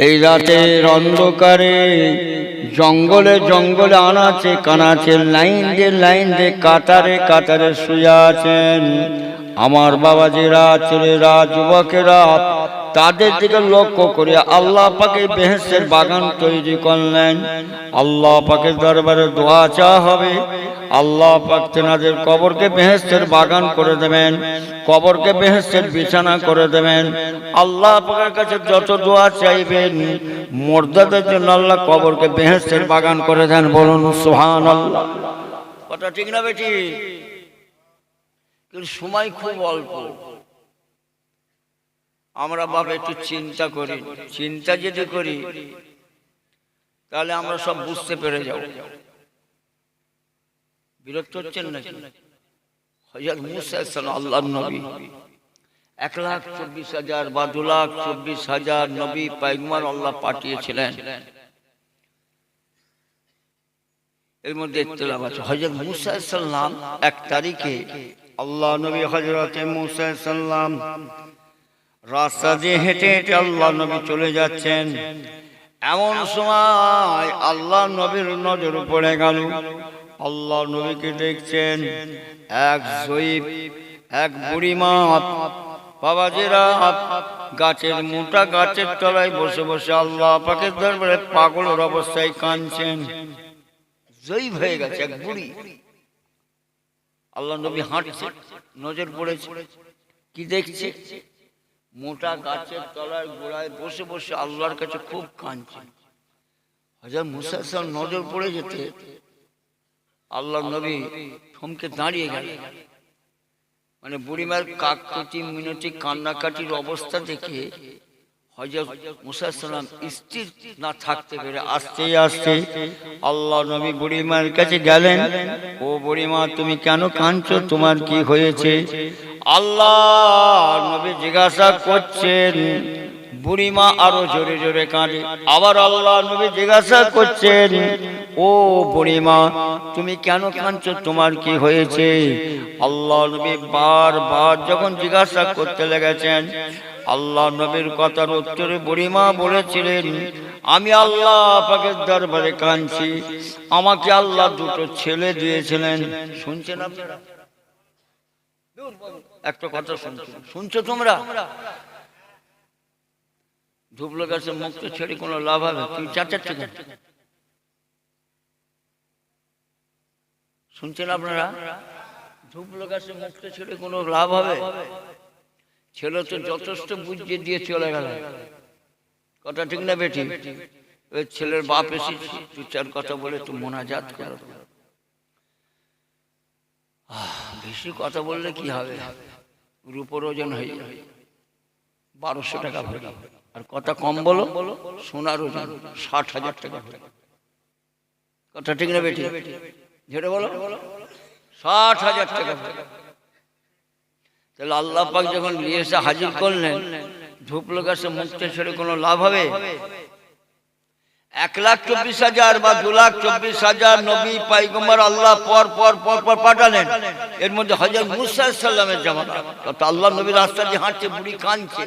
এই রাতের অন্ধকারে জঙ্গলে জঙ্গলে আনাচে কানাচে লাইন দিয়ে কাতারে কাতারে শুয়ে আছেন আমার বাবাজিরা, ছেলেরা, যুবকেরা। তাদের দিকে লক্ষ্য করে আল্লাহ পাকে বেহেশতের বাগান তৈরি করলেন। আল্লাহ পাকের দরবারে দোয়া চাওয়া হবে, আল্লাহ পাক তেনাদের কবরকে বেহেশতের বাগান করে দেবেন, কবরকে বেহেশতের বিছানা করে দেবেন। আল্লাহ পাকের কাছে যত দোয়া চাইবেন মুর্দাদের জন্য আল্লাহ কবরকে বেহেশতের বাগান করে দেন। বলুন সুবহানাল্লাহ। কথা ঠিক না বেটি? কিন্তু সময় খুব অল্প। আমরা বাবা একটু চিন্তা করি, চিন্তা যদি করি তাহলে আমরা সব বুঝতে পেরে যাব। বিরক্ত হচ্ছেন নাকি? হযরত মুসা সাল্লাল্লাহু আল্লাহর নবী 1,24,000 বা 2,24,000 নবী পয়গম্বর আল্লাহ পাঠিয়েছিলেন। এর মধ্যে ইখতিলাফ আছে। হযরত মুসা সাল্লাম 1 তারিখে আল্লাহ নবী হযরত মুসা সাল্লাম রাস্তা দিয়ে হেঁটে হেঁটে আল্লাহ নবী চলে যাচ্ছেন। এমন সময় আল্লাহ নবীর নজর পড়ে গেল। আল্লাহ নবীকে দেখছেন এক জয়ীব, এক বুড়িমা বাবাজিরা গাছের মোটা গাছের তলায় বসে বসে আল্লাহ পাকের দরবারে পাগলের অবস্থায় কাঁদছেন। জয়ীব হয়ে গেছে এক বুড়ি। আল্লাহ নবী হাঁটছে, নজর পড়েছে, কি দেখছে? মোটা গাছের তলায় গোড়ায় বসে বসে আল্লাহর কাছে খুব কাঁদছে। হযরত মুসা সাল্লাল্লাহু নজর পড়ে যেতে আল্লাহ নবী থমকে দাঁড়িয়ে গেলেন। মানে বুড়িমার কাকতি মিনতি কান্নাকাটির অবস্থা দেখে হযরত মুসা সাল্লাম স্থির না থাকতে পেরে আস্তে আস্তে আল্লাহ নবী বুড়িমার কাছে গেলেন। ও বুড়িমা, তুমি কেন কাঁদছো? তোমার কি হয়েছে? আল্লাহ নবী জিজ্ঞাসা করছেন, বুড়িমা আরো জোরে জোরে কাঁদে। আবার আল্লাহ নবী জিজ্ঞাসা করছেন, ও বুড়িমা, তুমি কেন কাঁদছো? তোমার কি হয়েছে? আল্লাহ নবী বারবার যখন জিজ্ঞাসা করতে লেগেছেন, আল্লাহ নবীর কথার উত্তরে বুড়িমা বলেছিলেন, আমি আল্লাহ পাকের দরবারে কাঁদছি, আমাকে আল্লাহ 2টো ছেলে দিয়েছিলেন। শুনছেন আপনারা? একটা কথা শুনছো তোমরা? ধুবলো গাছে মুক্ত ছেড়ে কোনো লাভ হবে? তুমি চাচাচ্ছ কেন? শুনছেন আপনারা? ধুবলো গাছে মুক্ত ছেড়ে কোনো লাভ হবে? ছেলে তো যথেষ্ট বুঝিয়ে দিয়ে চলে গেল। কথা ঠিক না বেটি? ওই ছেলের বাপ এসে 2-4 কথা বলে তো মোনাজাত করো। বেশি কথা বললে কি হবে? রূপর ওজন হয়ে যাবে, 1200 টাকা ভরি। আর কথা কম বলো, সোনার ওজন 60,000 টাকা ভরি। কথা ঠিক না বেটি? ঝেড়ে বলো, 60,000 টাকা ভরি। তাহলে আল্লাহ পাক যখন নিয়ে এসে হাজির করলেন, ধুপলো গাছে মুক্তে ছেড়ে কোনো লাভ হবে? 1,24,000 বা 2,24,000 নবী পয়গম্বর আল্লাহ পর পর পর পর পাঠালেন। এর মধ্যে হযরত মুসা সাল্লামের জামানা। তো আল্লাহ নবী রাস্তা দিয়ে হাঁটছে, বুড়ি কাঁদছে।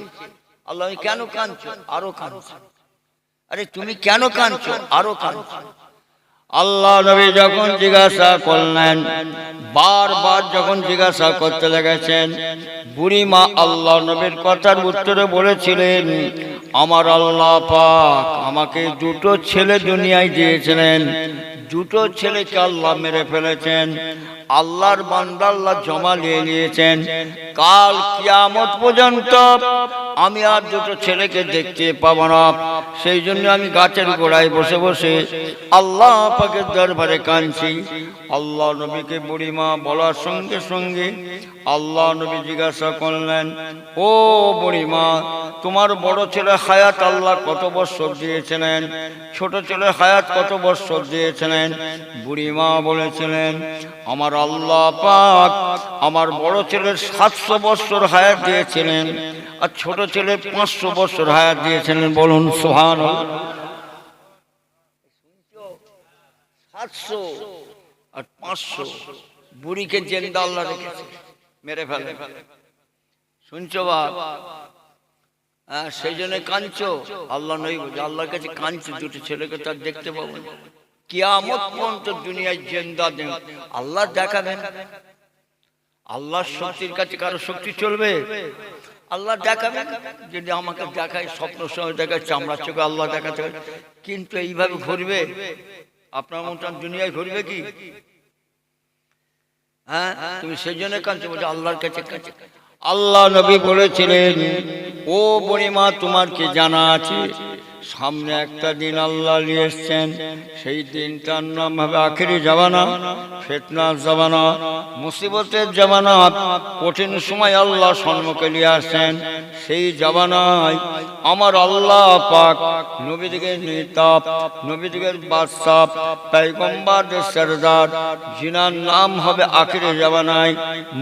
আল্লাহ, কেন কাঁদছো? আরো কাঁদছো। আরে তুমি কেন কাঁদছো? আরো কাঁদছো। আল্লাহ নবী যখন জিজ্ঞাসা করলেন, বারবার যখন জিজ্ঞাসা করতে লেগেছেন, বুড়িমা আল্লাহ নবীর কথার উত্তরে বলেছিলেন, আমার আল্লাহ পাক আমাকে 2টো ছেলে দুনিয়ায় দিয়েছিলেন। 2টো ছেলেকে আল্লাহ মেরে ফেলেছেন। আল্লাহর বান্দা আল্লাহ জমা নিয়ে নিয়েছেন। কাল কিয়ামত পর্যন্ত আমি আর 2টো ছেলেকে দেখতে পাবো না। সেই জন্য আমি গাছের গোড়ায় বসে বসে আল্লাহ পাকের দরবারে কাঁদছি। আল্লাহ নবীকে বুড়িমা বলার সঙ্গে সঙ্গে আল্লাহ নবী জিজ্ঞাসা করলেন, ও বুড়িমা, তোমার বড় ছেলে হায়াত আল্লাহ কত বছর দিয়েছিলেন? ছোট ছেলে হায়াত কত বছর দিয়েছিলেন? বুড়িমা বলেছিলেন, আমার আল্লাহ পাক আমার বড় ছেলের 700 বছর হায়াত দিয়েছিলেন, আর ছোট ছেলে 500 বছর হায়াত দিয়েছিলেন। বলুন সুবহানাল্লাহ। 700 আর 500 বুড়িকে জিন্দা আল্লাহ রেখেছে, মেরে ফেলে। শুনছো বাপ? হ্যাঁ, সেই জন্য কাঁদছো। আল্লাহ নবী বলছে আল্লাহর কাছে কাঁদছো, দুটো ছেলেকে তার দেখতে পাবো না। কিয়ামত পর্যন্ত দুনিয়ায় জিন্দা দেন আল্লাহ দেখাবেন। আল্লাহর শক্তির কাছে কারো শক্তি চলবে? আল্লাহ দেখাবেন। যদি আমাকে দেখায়, স্বপ্ন সময় দেখায়, চামড়া চোখে আল্লাহ দেখাতে হবে, কিন্তু এইভাবে ঘুরবে? আপনার মতন দুনিয়ায় ঘুরবে কি? হ্যাঁ, তুমি সেই জন্য কাঁদছো, বলছো আল্লাহর কাছে কাছে। আল্লাহ নবী বলেছিলেন, ও বুড়িমা তোমার কি জানা আছে সামনে একটা দিন আল্লাহ নিয়ে এসছেন, সেই দিনটার নাম হবে আখিরি জামানা, ফিতনার জামানা, মুসিবতের জামানা। কঠিন সময় আল্লাহ সম্মুখে নিয়ে আসেন। সেই জামানায় আমার আল্লাহ পাক নবীদের নেতা, নবীদের বাদশা, পয়গম্বরদের সরদার, যিনার নাম হবে আখিরি জামানায়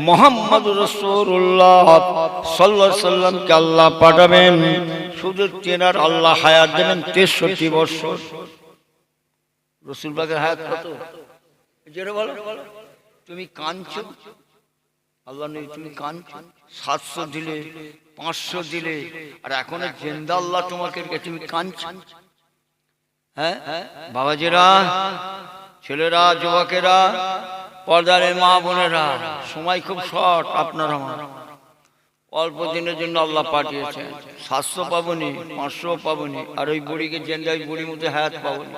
মুহাম্মদুর রাসূলুল্লাহ সাল্লাল্লাহু আলাইহি সাল্লামকে আল্লাহ পাঠাবেন। শুধু তেনার আল্লাহ হায়াত দেবেন 63 বছর। রাসূল পাকের হায়াত কত? জোরে বলো। তুমি কাঁদছো, আল্লাহ নবী তুমি কাঁদছো, 700 দিলে, 500 দিলে, আর এখনো জিন্দা আল্লাহ তোমাকে, তুমি কাঁদছো। হ্যাঁ বাবাজিরা, ছেলেরা, যুবকেরা, পর্দার মা বোনেরা, সময় খুব শর্ট। আপনার আমার অল্প দিনের জন্য আল্লাহ পাঠিয়েছেন। 700 পাবনি, 500 পাবনি, আর ওই বুড়িকে জেন্দা, ওই বুড়ির মধ্যে হায়াত পাবনি।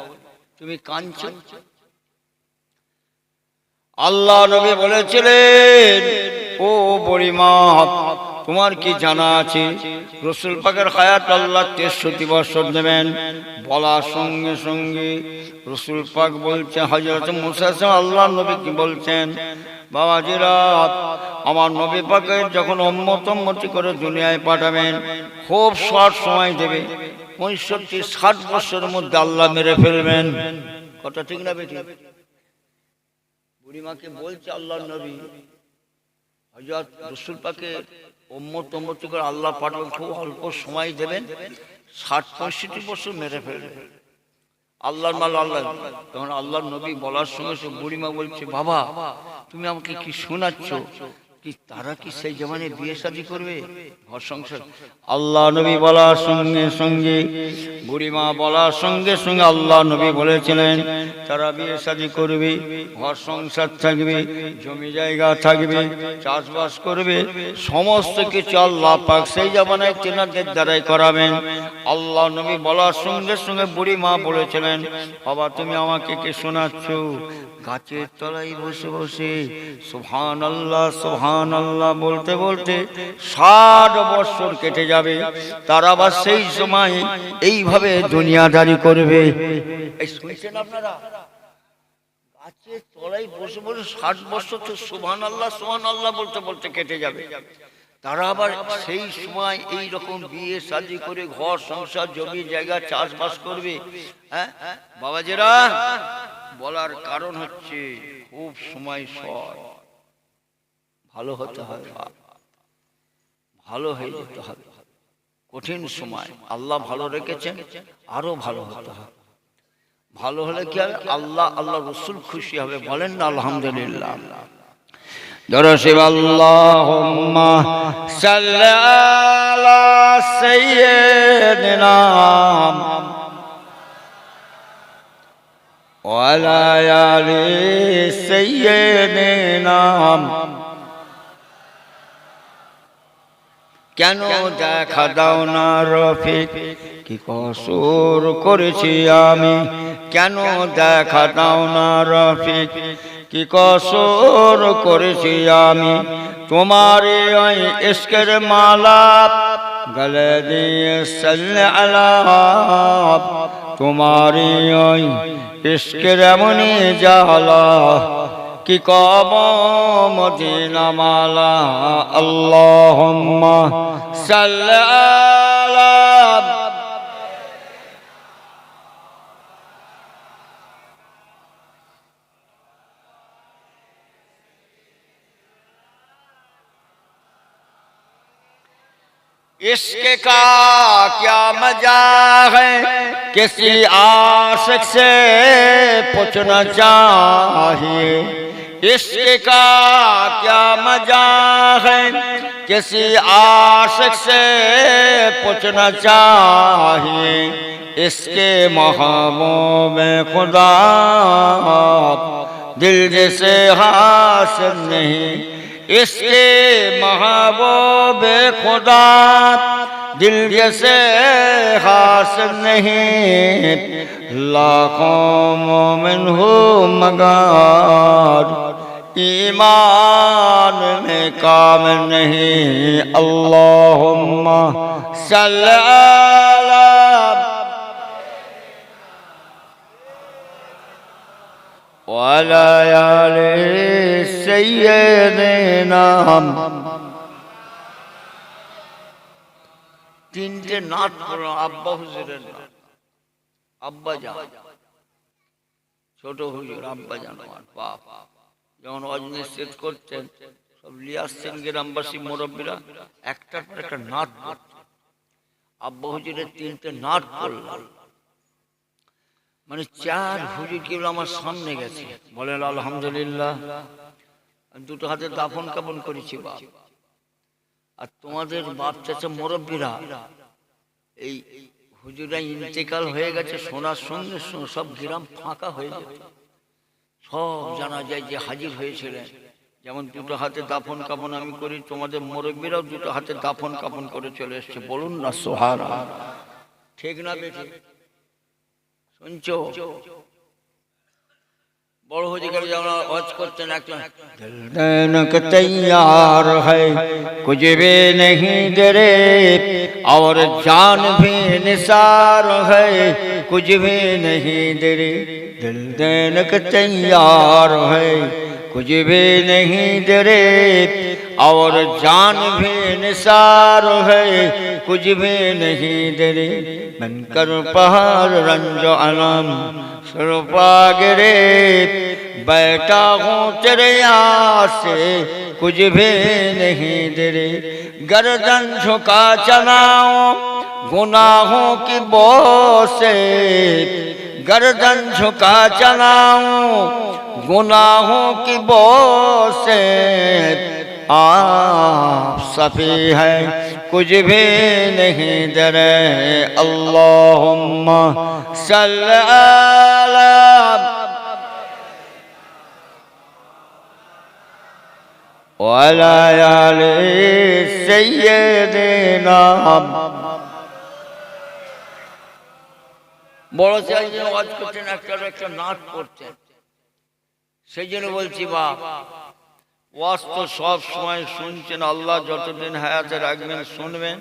তুমি কাঁদছো। আল্লাহ নবী বলেছিলেন, ও বুড়িমা তোমার কি জানা আছে রাসূল পাকের হায়াত আল্লাহ 63 বছর দেবেন। বলার সঙ্গে সঙ্গে রাসূল পাক বলছে, হযরত মুসা আল্লাহ নবী কি বলছেন, বাবাজিরা আমার নবী পাকের যখন উম্মতি করে দুনিয়ায় পাঠাবেন, খুব শর্ট সময় দেবে, 65-60 বছরের মধ্যে আল্লাহ মেরে ফেলবেন। কথা ঠিক না বেঠিক? বুড়িমাকে বলছে আল্লাহ নবী, হযরত রাসূল পাকে উম্মতি করে আল্লাহ পাঠাবেন, খুব অল্প সময় দেবেন, 60-65 বছর মেরে ফেলবেন। আল্লাহর মাল আল্লাহ। তখন আল্লাহর নবী বলার সঙ্গে সঙ্গে বুড়িমা বলছে, বাবা তুমি আমাকে কি শোনাচ্ছ? কি তারা কি সেই জামানে বিয়ে শাদী করবে, ঘর সংসার? আল্লাহ নবী বলার সঙ্গে সঙ্গে, বুড়িমা বলার সঙ্গে সঙ্গে আল্লাহ নবী বলেছিলেন তারা বিয়ে শাদী করবে, ঘর সংসার থাকবে, জমি জায়গা থাকবে, চাষবাস করবে, সমস্ত কিছু আল্লাহ পাক সেই জামানায় তেনাদের দ্বারাই করাবেন। আল্লাহ নবী বলার সঙ্গে সঙ্গে বুড়িমা বলেছিলেন, বাবা তুমি আমাকে কি শোনাচ্ছ? গাছের তলায় বসে বসে সুবহানাল্লাহ সুবহানাল্লাহ বলতে বলতে 60 বছর কেটে যাবে। তারা আবার সেই সময় এইভাবে দুনিয়াদারি করবে। এই শুনছেন আপনারা? গাছের তলায় বসে বসে 60 বছর তো সুবহানাল্লাহ সুবহানাল্লাহ বলতে বলতে কেটে যাবে। তারা আবার সেই সময় এই রকম বিয়ে শাদী করে ঘর সংসার, জমি জায়গা, চাষবাস করবে। হ্যাঁ বাবাজিরা, বলার কারণ হচ্ছে খুব সময় শর্ট, ভালো হতে হবে, ভালো হয়ে যেতে হবে। কঠিন সময় আল্লাহ ভালো রেখেছেন, আরো ভালো হতে হবে। ভালো হলে কি হবে? আল্লাহ আল্লাহ রাসূল খুশি হবে। বলেন না আলহামদুলিল্লাহ। দরশিব আল্লাহুম্মা সাল্লি আলা সাইয়্যিদিনা ওয়া আলা আলি সাইয়্যিদিনা। কেন দেখা দাও না রফিক, কি কসুর করেছি আমি? কেন দেখা দাও না রফিক, কি কসুর করেছি আমি? তোমারে ওই ইশকের মালা গলে দিয়ে সাল্লি আলা, তোমারে ওই ইশকের এমনি জালা, কি কব মদিনা মালা। আল্লাহুম্মা সাল্লি আলা। इश्क का क्या मजा है, किसी आशिक से पूछना चाहिए। इश्क का क्या मजा है, किसी आशिक से पूछना चाहिए इसके महबूब खुदा दिल जैसे हासिल नहीं इसके महबूब खुदा दिल जैसे हासिल नहीं लाखों मोमिन हो मगर ईमान में कामिल नहीं अल्लाहुम्मा सल्ली अला वाला आले सय्यदना তিনটে নাট পড়ো আব্বা হুজুরের নাট আব্বা জান ছোট হুজুর আব্বা জান আমার বাপ যখন অজনে সেট করতেন সব লিয়ে আসছেন গ্রামবাসী মুরব্বীরা একটার পর একটা নাট পড়তেন আব্বা হুজুরের তিনটে নাট পড়লাম মানে চার হুজুর কেবল আমার সামনে গেছে বলেন আলহামদুলিল্লাহ দুটো হাতে দাফন কাফন করেছি বাপ আর তোমাদের বাপ চাচা মুরব্বীরা এই হুজুরা ইন্তেকাল হয়ে গেছে শোনার সঙ্গে সব গ্রাম ফাঁকা হয়ে যেত সব জানা যায় যে হাজির হয়েছিলেন যেমন দুটো হাতে দাফন কাফন আমি করি তোমাদের মুরব্বীরাও দুটো হাতে দাফন কাফন করে চলে এসছে বলুন না সুবহানাল্লাহ ঠিক না বেটি শুনছো बड़ हो जी हज करते तैयार है कुछ भी नहीं डरे और जान भी निसार है कुछ भी नहीं डरे दिल देने को तैयार है कुछ भी नहीं डरे और जान भी निसार है कुछ भी नहीं डरे बनकर पहाड़ रंजो अलम सुरपा गिरे बैठा हूँ तेरे आसे कुछ भी नहीं डरे गर्दन झुका चलाऊं गुनाहों की बो से गर्दन झुका चलाऊं गुनाहों की बो से आप सफी है कुछ भी नहीं डरे अल्लाहुम्मा सल्ली अला वाला आले सय्यदना বড় চাইছেন ওয়াজ করতেন একটা নাট করতেন সেই জন্য বলছি বাপ ওয়াজ তো সব সময় শুনছেন আল্লাহ যতদিন হায়াতে রাখবেন শুনবেন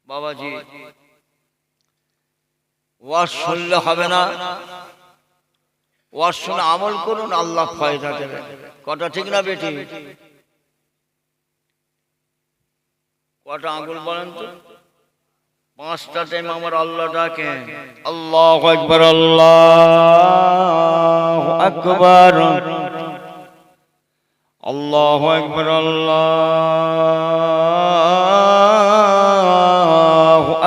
বাবাজি ওয়াজ শুনলে হবে না ওয়াজ শুনে আমল করুন আল্লাহ ফায়দা দেবেন কথা ঠিক না বেটি কটা আঙ্গুল বলেন তো পাঁচটা টাইম আমার আল্লাহ ডাকেন আল্লাহু আকবার আল্লাহু আকবার আল্লাহু আকবার আল্লাহু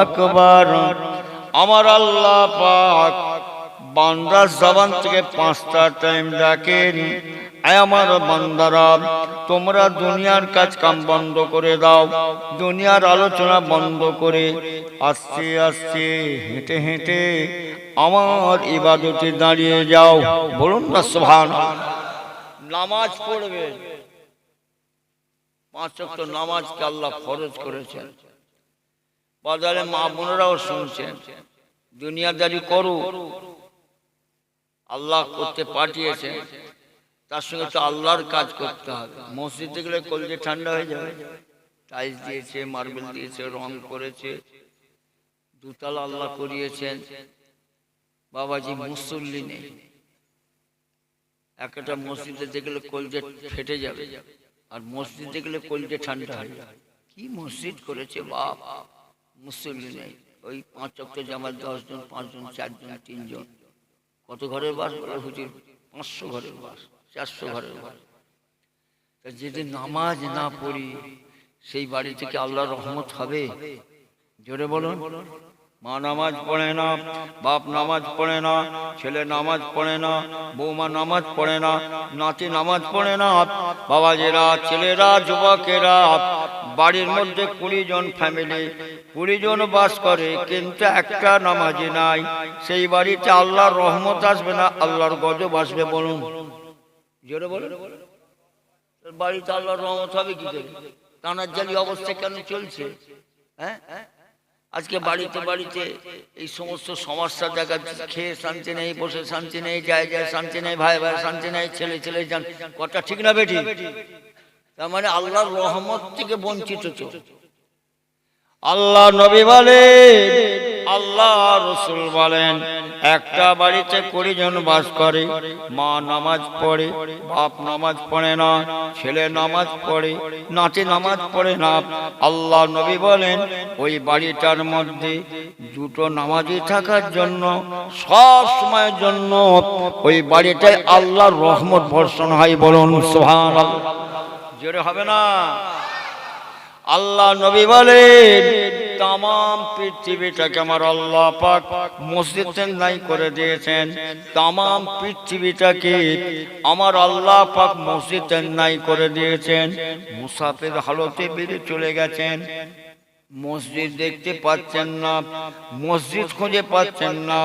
আকবার আমার আল্লাহ পাক বান্দার জবান থেকে পাঁচটা টাইম ডাকেন আয় আমার বান্দারা তোমরা দুনিয়ার কাজ কাম বন্ধ করে দাও দুনিয়ার আলোচনা বন্ধ করে আস্তে আস্তে হেঁটে হেঁটে আমার ইবাদতে দাঁড়িয়ে যাও বলুন না সুবহানাল্লাহ নামাজ পড়বে পাঁচ ওয়াক্ত নামাজকে আল্লাহ ফরজ করেছেন বাজারে মা বোনেরাও শুনছেন দুনিয়াদারি করো আল্লাহ করতে পাঠিয়েছেন তার সঙ্গে তো আল্লাহর কাজ করতে হবে মসজিদে গেলে কলজে ঠান্ডা হয়ে যাবে টাইলস দিয়েছে মার্বেল দিয়েছে রং করেছে দুতলা আল্লাহ করিয়েছেন বাবাজি মুসল্লি নেই একটা মসজিদে দেখলে কলজে ফেটে যাবে আর মসজিদে গেলে কলজে ঠান্ডা হয়ে যাবে কি মসজিদ করেছে বাপ মুসল্লি নেই ওই পাঁচ ওয়াক্ত জামাত 10 জন 5 জন 4 জন 3 জন কত ঘরের বাস বলে হুজুর 500 ঘরের বাস 400 ঘরের বাস তা যদি নামাজ না পড়ি সেই বাড়ি থেকে আল্লাহর রহমত হবে জোরে বলুন মা নামাজ পড়ে না, বাপ নামাজ পড়ে না, ছেলে নামাজ পড়ে না, বৌমা নামাজ পড়ে না, নাতি নামাজ পড়ে না। বাবাজিরা, ছেলেরা, যুবকেরা, বাড়ির মধ্যে 20 জন ফ্যামিলি, 20 জন বাস করে, কিন্তু একটা নামাজি নাই। সেই বাড়িতে আল্লাহর রহমত আসবে না, আল্লাহর গজব আসবে। বলুন, জোরে বলুন। বাড়িতে আল্লাহর রহমত হবে কি করে? টানার জালি অবস্থা কেন চলছে? হ্যাঁ, আজকে বাড়িতে বাড়িতে এই সমস্ত সমস্যা দেখা যাচ্ছে। খেয়ে শান্তি নেই, বসে শান্তি নেই, যায় যায় শান্তি নেই, ভাই ভাই শান্তি নেই, ছেলে ছেলে যান। কথা ঠিক না বেটি? তার মানে আল্লাহর রহমত থেকে বঞ্চিত। তো আল্লাহ নবী বলেন, আল্লাহ রসুল বলেন, একটা বাড়িতে 20 জন বাস করে, মা নামাজ পড়ে, বাপ নামাজ পড়ে না, ছেলে নামাজ পড়ে, নাতি নামাজ পড়ে না। আল্লাহ নবী বলেন, ওই বাড়িটার মধ্যে 2টো নামাজি থাকার জন্য সব সময়ের জন্য ওই বাড়িটায় আল্লাহর রহমত বর্ষণ হয়। বলুন সুবহানাল্লাহ। জোরে হবে না? আল্লাহ নবী বলেন, তাম পৃথিবীটাকে আমার আল্লাহ পাক মসজিদের নাই করে দিয়েছেন। তাম পৃথিবীটাকে আমার আল্লাহ পাক মসজিদের নাই করে দিয়েছেন। মুসাফির হালতে বেরিয়ে চলে গেছেন, মসজিদ দেখতে পাচ্ছেন না, মসজিদ খুঁজে পাচ্ছেন না।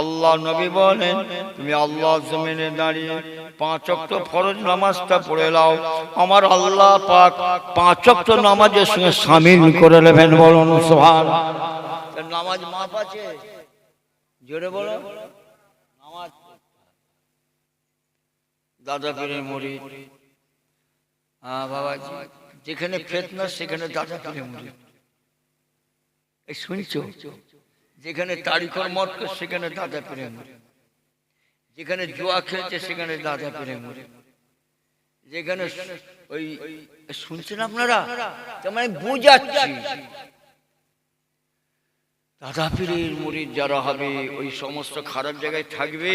আল্লাহ নবী বলেন, তুমি আল্লাহ জমিনে দাঁড়িয়ে 5 ওয়াক্ত ফরজ নামাজটা পড়ে নাও, আমার আল্লাহ পাক 5 ওয়াক্ত নামাজের সঙ্গে শামিল করে নেবেন। বলুন সুবহানাল্লাহ। নামাজ মাপ আছে? জোরে বলো। নামাজ দাদা পীরের মুরিদ, হ্যাঁ বাবাজি, যেখানে ফিতনা সেখানে দাদা পীরের মুরিদ। এই শুনছো? যেখানে তারিখর মত সেখানে দাদা পীরের মুরিদ, যেখানে জুয়া খেলছে সেখানে দাদা পীরের মুরিদ, যেখানে ওই শুনছেন আপনারা? মানে বুঝাচ্ছি, দাদা পীরের মুরিদ যারা হবে ওই সমস্ত খারাপ জায়গায় থাকবে।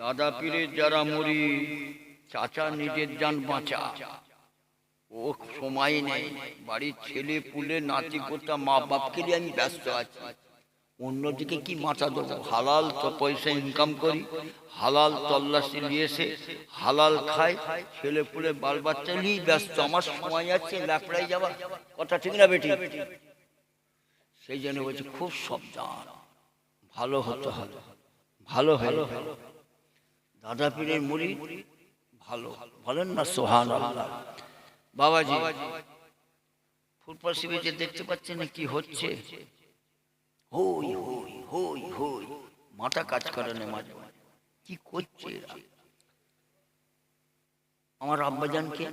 দাদা পীরের যারা মুরিদ, চাচা নিজের জান বাঁচা, ও সময় নেই, বাড়ির ছেলে পুলে নাতি পোতা মা বাপকে নিয়ে আমি ব্যস্ত আছি, অন্যদিকে কি মাথা দেবো? হালাল তো পয়সা ইনকাম করি, হালাল তল্লাশি নিয়েছে, হালাল খাই, ছেলে পুলে বাল বাচ্চা নিয়ে ব্যস্ত, আমার সময় আছে ল্যাপড়াই যাওয়া। কথা ঠিক না বেটি? সেই জন্য বলছি খুব সাবধান, ভালো হতে হবে, ভালো হলো। দাদা পীরের মুরিদ ভালো, বলেন না সুবহানাল্লাহ। বাবাজি, ফুটপাত শিবিরে দেখতে পাচ্ছেন না কি হচ্ছে? হই হই হই হই, মাথা কাজ করে না, মাঝে কি করছে এরা? আমার আব্বাজানকে,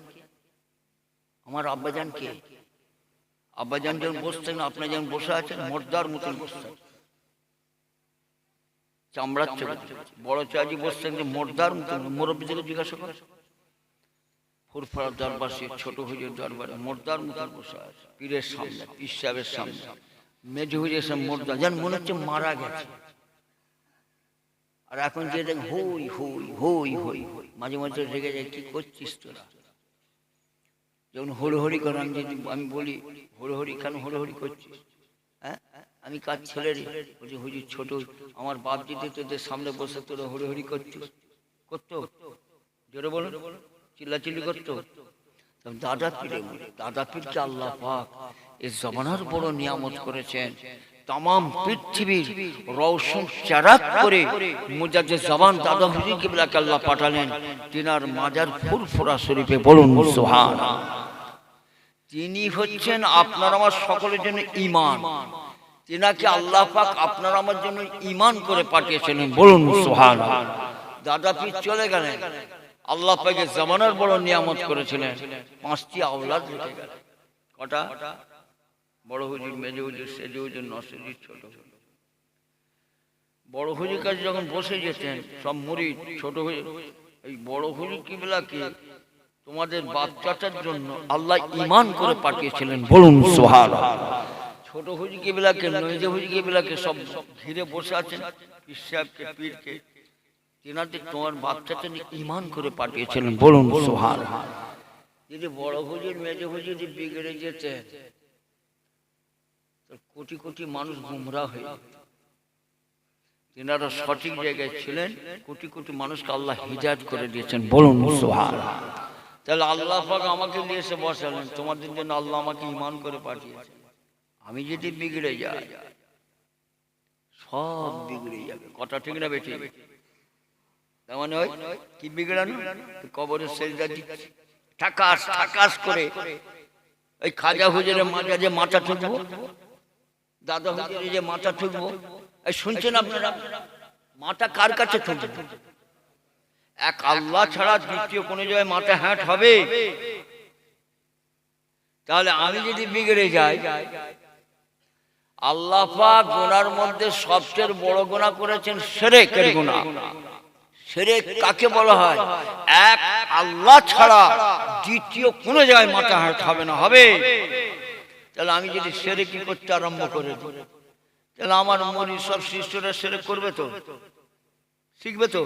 আমার আব্বাজানকে, আব্বাজান যখন বসতেন, আপনি যখন বসে আছেন মোর্দার মতন বসতেন, চামড়ার চোখে। বড় চাজি বসতেন যে মোর্দার মতন, মুরব্বীদের জিজ্ঞাসা করে, ফুরফুরার দরবার, ছোট হুজুর দরবারে মোর্দার মতন বসে আছে, পীরের সামনে, পীর সাহেবের সামনে। মেজ হুজুর সব মোর্দা, যেন মনে হচ্ছে মারা গেছে। আর এখন যে দেখ হই হই হই হই হই, মাঝে মাঝে রেগে যায়, কি করছিস তোরা? যখন হড়হড়ি করে, আমি বলি হড়হড়ি কেন হড়হড়ি করছিস? হ্যাঁ, আমি কাজ ছেলে রে, বলছি হুজুর ছোট, আমার বাপ দিদি তোদের সামনে বসে তোরা হড়হড়ি করছিস। করতো? জোরে বলুন। চিল্লাচিল্লি করতো? দাদা পীরে, দাদা পীরকে আল্লাহ পাক এই জমানার বড় নিয়ামত করেছেন। তাম পৃথিবীর রওশন চারাক করে মুজাদ্দিদ জামান দাদা হুজুর কিবলাকে আল্লাহ পাঠালেন তিনার মাজার ফুরফুরা শরীফে। বলুন সুবহানাল্লাহ। তিনি হচ্ছেন আপনার আমার সকলের জন্য ঈমান। তিনাকে আল্লাহ পাক আপনার আমার জন্য ঈমান করে পাঠিয়েছিলেন। বলুন সুবহানাল্লাহ। দাদা পীর চলে গেলেন, আল্লাহ পাকে জামানার বড় নিয়ামত করেছিলেন, 5টি আওলাদ রেখে গেলেন। কটা? বড় হুজুর, মেজ হুজুর, সেজ হুজুর, নসির হুজুর, ছোট হুজুর। বড় হুজুর কাছে যখন বসে যেতেন সব মুরিদ, ছোট হুজুর, এই বড় হুজুর কিবলাকে তোমাদের বাচ্চাটার জন্য আল্লাহ ঈমান করে পাঠিয়েছিলেন। বলুন সুবহানাল্লাহ। ছোট হুজুর কিবলাকে, মেজ হুজুর কিবলাকে সব ঘিরে বসে আছেন, পীর সাহেবকে, পীরকে, তিনাদের তোমার বাচ্চাটা ঈমান করে পাঠিয়েছিলেন। বলুন সুবহানাল্লাহ। যদি বড় হুজুর মেজ হুজুর বিগড়ে যেতেন কোটি কোটি মানুষ গুমরা হয়ে যাবে। তিনারা সঠিক জায়গায় ছিলেন, কোটি কোটি মানুষকে আল্লাহ হিদায়াত করে দিয়েছেন। বলুন সুবহানাল্লাহ। তাহলে আল্লাহ পাক আমাকে নিয়ে এসে বসালেন, তোমাদের জন্য আল্লাহ আমাকে ঈমান করে পাঠিয়েছেন। আমি যদি বিগড়ে যাই সব বিগড়ে যাবে। কথা ঠিক না বেটি? তার মানে ওই কি বিগড়ানো? কবরে সেজদা দিচ্ছি ঠাকাস ঠাকাস করে। ওই খাজা হুজুরের মাথা যে মাথা ঠুকবো, দাদা হুজুরের যে মাথা ঠুকবো, এই শুনছেন আপনারা? মাথা কার কাছে ঠুকবো? এক আল্লাহ ছাড়া দ্বিতীয় কোনো জায়গায় মাথা হ্যাট হবে? তাহলে আমি যদি বিগড়ে যাই, আল্লাহ পাক গুনার মধ্যে সবচেয়ে বড় গুনাহ করেছেন শিরকের গুনাহ। শিরক কাকে বলা হয়? এক আল্লাহ ছাড়া দ্বিতীয় কোনো জায়গায় মাথা হ্যাট হবে না। হবে? তাহলে আমি যদি শিরকি করতে আরম্ভ করে দিই, তাহলে আমার মরি সব শিষ্যরা শিরক করবে তো, শিখবে তো।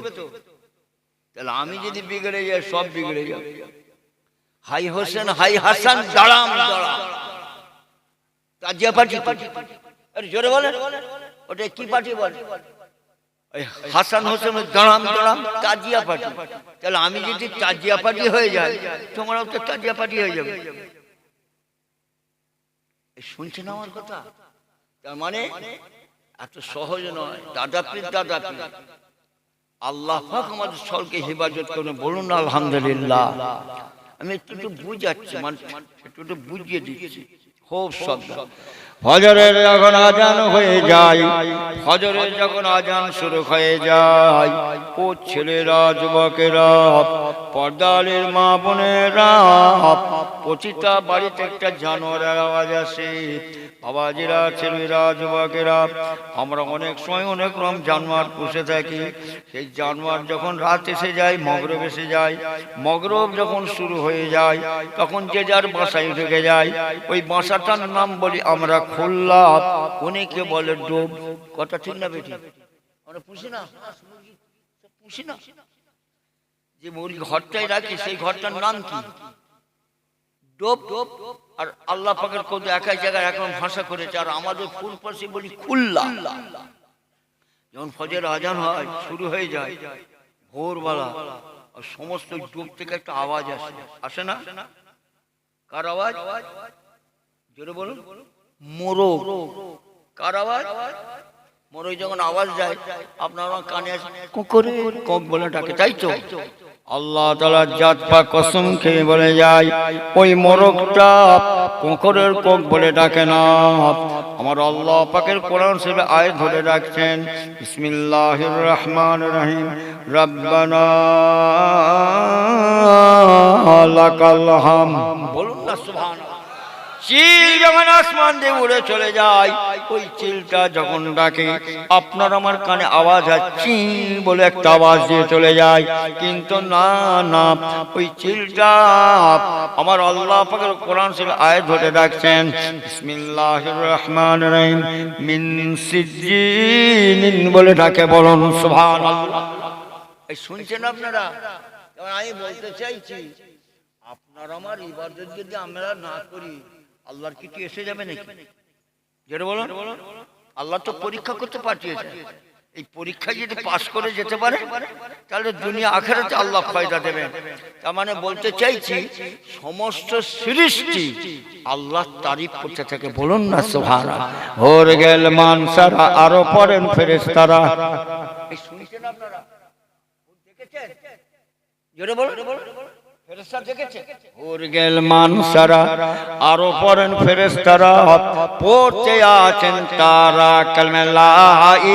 তাহলে আমি যদি বিগড়ে যাই সব বিগড়ে যাবে। হাই হোসেন হাই হাসান দাঁড়াম দাঁড়াম তাজিয়া পার্টি। আরে জোরে বলেন, ওটা কি পার্টি বলে? হাসান হোসেন দাঁড়াম দাঁড়াম তাজিয়া পার্টি। তাহলে আমি যদি তাজিয়া পার্টি হয়ে যাই, তোমরাও তো তাজিয়া পার্টি হয়ে যাবে। শুনছেন আমার কথা? তার মানে এত সহজ নয়। দাদাপীর দাদাপীর আল্লাহ পাক আমাদের সকলকে হেফাজত করুন। বলুন আলহামদুলিল্লাহ। আমি একটু বুঝাচ্ছি, মানে একটু বুঝিয়ে দিচ্ছি। খুব শব্দ ফজরের যখন আজান হয়ে যায়, ফজরের যখন আজান শুরু হয়ে যায়, ও ছেলেরা যুবকেরা পর্দালের মা বোনেরা, প্রতিটা বাড়িতে একটা জানোয়ারের আওয়াজ আসে। বাবাজিরা ছেলেরা যুবকেরা, আমরা অনেক সময় অনেক রকম জানোয়ার পুষে থাকি। সেই জানোয়ার যখন রাত এসে যায়, মগরব এসে যায়, মগরব যখন শুরু হয়ে যায়, তখন যে যার বাসায় ঢুকে যায়। ওই বাসাটার নাম বলি আমরা খুল্লা, অনেকে বলে ডোব। কথা ঠিক না বেটি? আমরা পুষি না, পুষি না। যে মুরগি ঘরটাই রাখি সেই ঘরটার নাম কি? ডোব। আর আল্লাহ পাকের কোন একাই জায়গায় এখন ভাষা করেছে। আর আমাদের ফুল পাশে বলি খুল্লা। যখন ফজর আজান হয় শুরু হয়ে যায় ভোরবেলা, আর সমস্ত ডোব থেকে একটা আওয়াজ আসে। আসে না? কার আওয়াজ? জোরে বলুন। মোরগ। কার আওয়াজ? মোরগ যখন আওয়াজ যায় আপনার কানে আসে, কুকুরে কক বলে ডাকে, তাই তো? আল্লাহ তাআলা জাত পাক কসম খেয়ে বলে যায়, ওই মোরগটা কুকুরের কক বলে ডাকে না। আমার আল্লাহ পাকের কোরআন শরীফে আয়াত ধরে রাখছেন, বিসমিল্লাহির রহমানির রহিম, রব্বানা লাকাল হামদ। বলুন না সুবহানাল্লাহ। চিল যখন আসমান দিয়ে উড়ে চলে যায়, ওই চিলটা যখন ডাকে আপনার আমার কানে আওয়াজ হয়, চি বলে একটা আওয়াজ দিয়ে চলে যায়। কিন্তু না না, ওই চিলটা আমার আল্লাহ পাকের কোরআন শরীফে আয়াত ধরে রাখছেন, বিসমিল্লাহির রহমানির রহিম, মিন সিজ্জিন বলে ডাকে। বলুন সুবহানাল্লাহ। এই শুনছেন আপনারা? আমি বলতে চাইছি, আপনার আমার ইবাদত যদি আমরা না করি, আল্লাহর কিছু এসে যাবে নাকি? যেটা বলুন, আল্লাহ তো পরীক্ষা করতে পাঠিয়েছে। এই পরীক্ষায় যদি পাশ করে যেতে পারে, তাহলে দুনিয়া আখিরাতে আল্লাহ ফায়দা দেবেন। তার মানে বলতে চাইছি, সমস্ত সৃষ্টি আল্লাহ তারিফ করতে থাকে। বলুন না সুবহানাল্লাহ। হোর গেল মানসারা, আরো পড়েন ফেরেশতারা। এই শুনছেন আপনারা? দেখেছেন? জোরে বলুন। ফেরেশতা দেখেছে? হোর গেল মানসারা, আরো পড়েন ফেরেশতারা, পড়তে আছেন তারা কালমে লা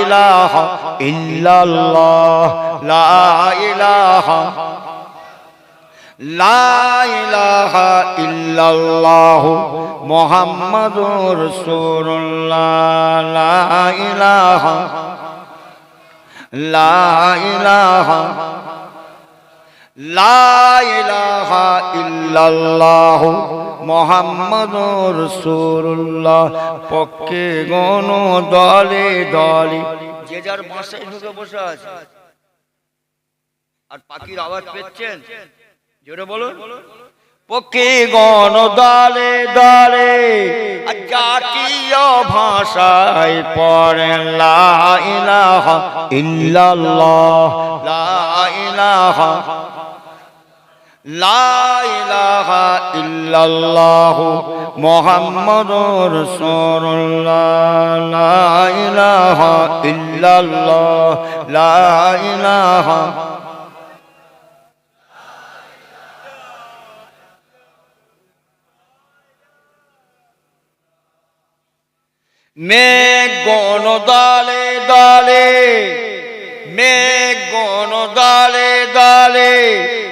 ইলাহা ইল্লাল্লাহ, লা ইলাহা, লা ইলাহা ইল্লাল্লাহ মুহাম্মাদুর রাসূলুল্লাহ, লা ইলাহা, লা ইলাহা, লা ইলাহা ইল্লাল্লাহ মুহাম্মাদুর রাসূলুল্লাহ। পক্ষে গণ দলে দলে যে যার বাসায় ঢুকে বসে আছে। আর পাখির আওয়াজ পেয়েছেন? জোরে বলুন। পক্ষীগণ দলে দলে জাতীয় ভাষায় পড়েন লা ইলাহা ইল্লাল্লাহ, লা ইলাহা, লা ইলাহা ইল্লাল্লাহু মুহাম্মাদুর রাসূলুল্লাহ, লা ইলাহা ইল্লাল্লাহ, লা ইলাহা। মেঘগণ দলে দলে, মেঘগণ দলে দলে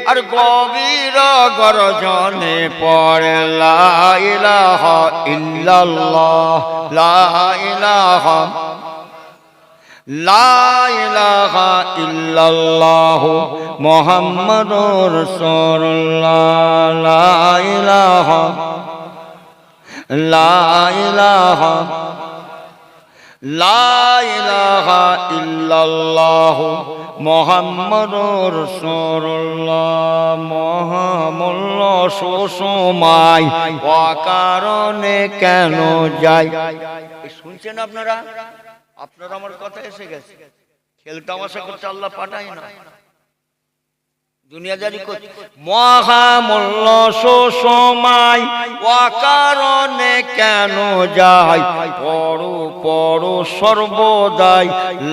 আর গভীর গর্জনে পড়ে লা ইলাহা ইল্লাল্লাহ, লা ইলাহা, লা ইলাহা ইল্লাল্লাহু মুহাম্মাদুর রাসূলুল্লাহ, লা ইলাহা, লা ইলাহা, লা ইলাহা ইল্লাল্লাহু মুহাম্মাদুর রাসূলুল্লাহ। মহামূল্য সুসময় অকারণে কেন যায়? শুনছেন আপনারা? আপনারা আমার কথা এসে গেছে। খেল তামাশা করতে আল্লাহ পাঠায় না, দুনিয়াদারি করছে। মহামূল্য সুসময় অকারণে কেন যায়? পড়ো পড়ো সর্বদাই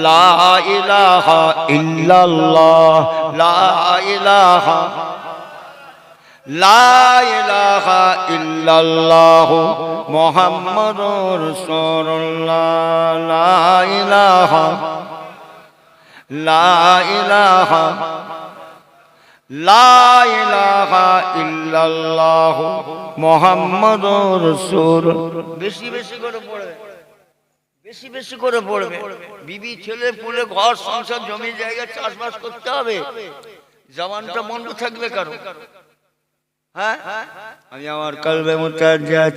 লা ইলাহা ইল্লাল্লাহ, লা ইলাহা, লা ইলাহা ইল্লাল্লাহু মুহাম্মাদুর রাসূলুল্লাহ, লা ইলাহা, লা ইলাহা, লা ইলাহা ইল্লাল্লাহু মুহাম্মাদুর রাসূলুল্লাহ। বেশি বেশি করে পড়বে, বেশি বেশি করে পড়বে। বিবি ছেলে পুলে ঘর সংসার জমি জায়গা চাষবাস করতে হবে। জবানটা বন্ধ থাকবে কারো? হ্যাঁ, আমি আমার কলবে মুতাজ্জাজ,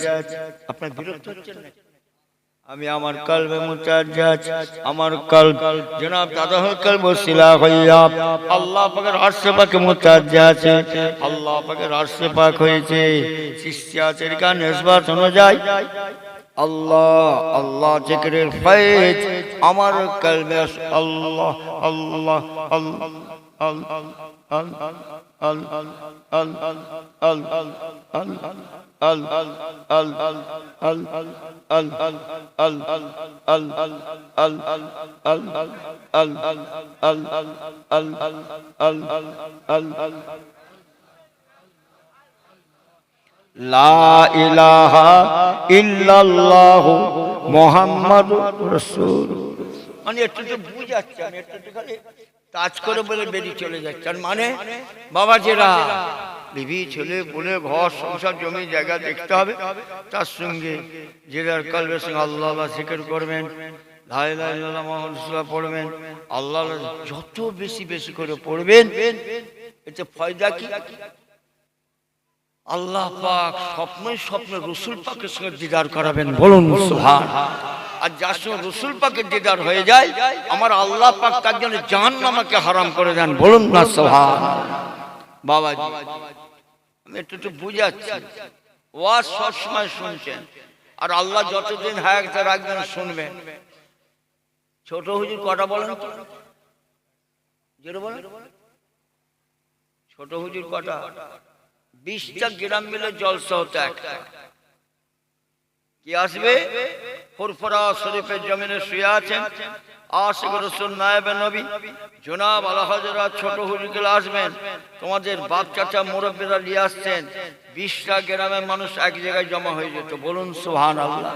আপনার বিরক্ত হচ্ছেন না? আমি আমার কলবে মুতাজ্জাজ, আমার কলব জনাব দাদা হল কলব ওসিলা হইয়া আল্লাহ পাকের আরশে পাকে মুতাজ্জাজ আছে, আল্লাহ পাকের আরশে পাক হয়েছে। শিষ্যাচের গান নিসবত অনুযায়ী আল্লাহ আল্লাহ জিকিরের ফয়েজ আমার কলবে আল্লাহ আল্লাহ আল্লাহ আল্লাহ লা ইলাহা ইল্লাল্লাহু মুহাম্মাদুর রাসূল। মানে একটু তো বুঝাচ্ছে, আমি একটু খালি কাজ করে বলে বেরিয়ে চলে যাচ্ছে। মানে বাবাজিরা, বিবি ছেলে বলে ঘর সংসার জমি জায়গা দেখতে হবে, তার সঙ্গে জেলার কলবের সঙ্গে আল্লাহ জিকির করবেন, লা ইলাহা ইল্লাল্লাহ মুহাম্মাদুর রাসূলুল্লাহ পড়বেন। আল্লাহ যত বেশি বেশি করে পড়বেন এতে ফায়দা কি? আল্লাহ পাক স্বপ্নে স্বপ্নে রাসূল পাকের সঙ্গে দিদার করাবেন, বলুন সুবহানাল্লাহ। আর যার সঙ্গে রাসূল পাকের দিদার হয়ে যায়, আমার আল্লাহ পাক তার জন্য জাহান্নামকে হারাম করে দেন, বলুন না সুবহানাল্লাহ। বাবাজি, আমি একটু বুঝাচ্ছি, ওয়াজ সবসময় শুনছেন, আর আল্লাহ যতদিন হায়াতে রাখবেন শুনবেন। ছোট হুজুর কটা বলেন তো, জোরে বলেন, ছোট হুজুর কটা? 20টা গ্রাম মিলে জলসা হতো একটা। কি আসবে? ফুরফুরা শরীফের জমিনে শুয়ে আছেন আশিক রাসূল নায়েবে নবী জনাব আলা হযরত ছোট হুজুরকে আসবেন, তোমাদের বাপ চাচা মুরব্বিরা নিয়ে আসছেন। 20টা গ্রামের মানুষ এক জায়গায় জমা হয়ে যেত, বলুন সুবহানাল্লাহ।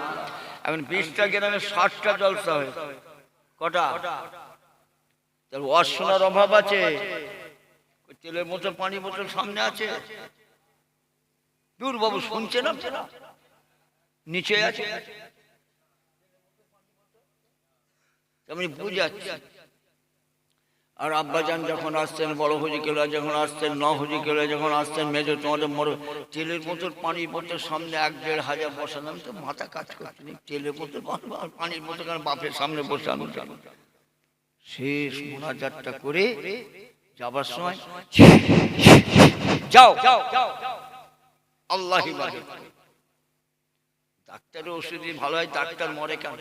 এখন 20টা গ্রামে 60টা জলসা হয়। কটা? তার ওয়াজ শোনার অভাব আছে? তেলের বোতল পানি বোতল সামনে আছে, দূর বাবু শুনছেন আপনারা? নিচে আছে, আমি বুঝাচ্ছি। আর আব্বাজান যখন আসছেন, বড় হুজুরকেলা যখন আসছেন, ন হুজুরকেলা যখন আসছেন, মেজর তোমাদের মরে তেলের বোতল পানির বোতল সামনে 1-1.5 হাজার বসানো। আমি তো মাথা কাজ করছি, তেলের বোতল পানির বোতল কেন বাপের সামনে বসানো? শেষ মোনাজাতটা করে যাবার সময় যাও আল্লাহই বাহির। ডাক্তারের ওষুধই ভালো হয়, ডাক্তার মরে কেন?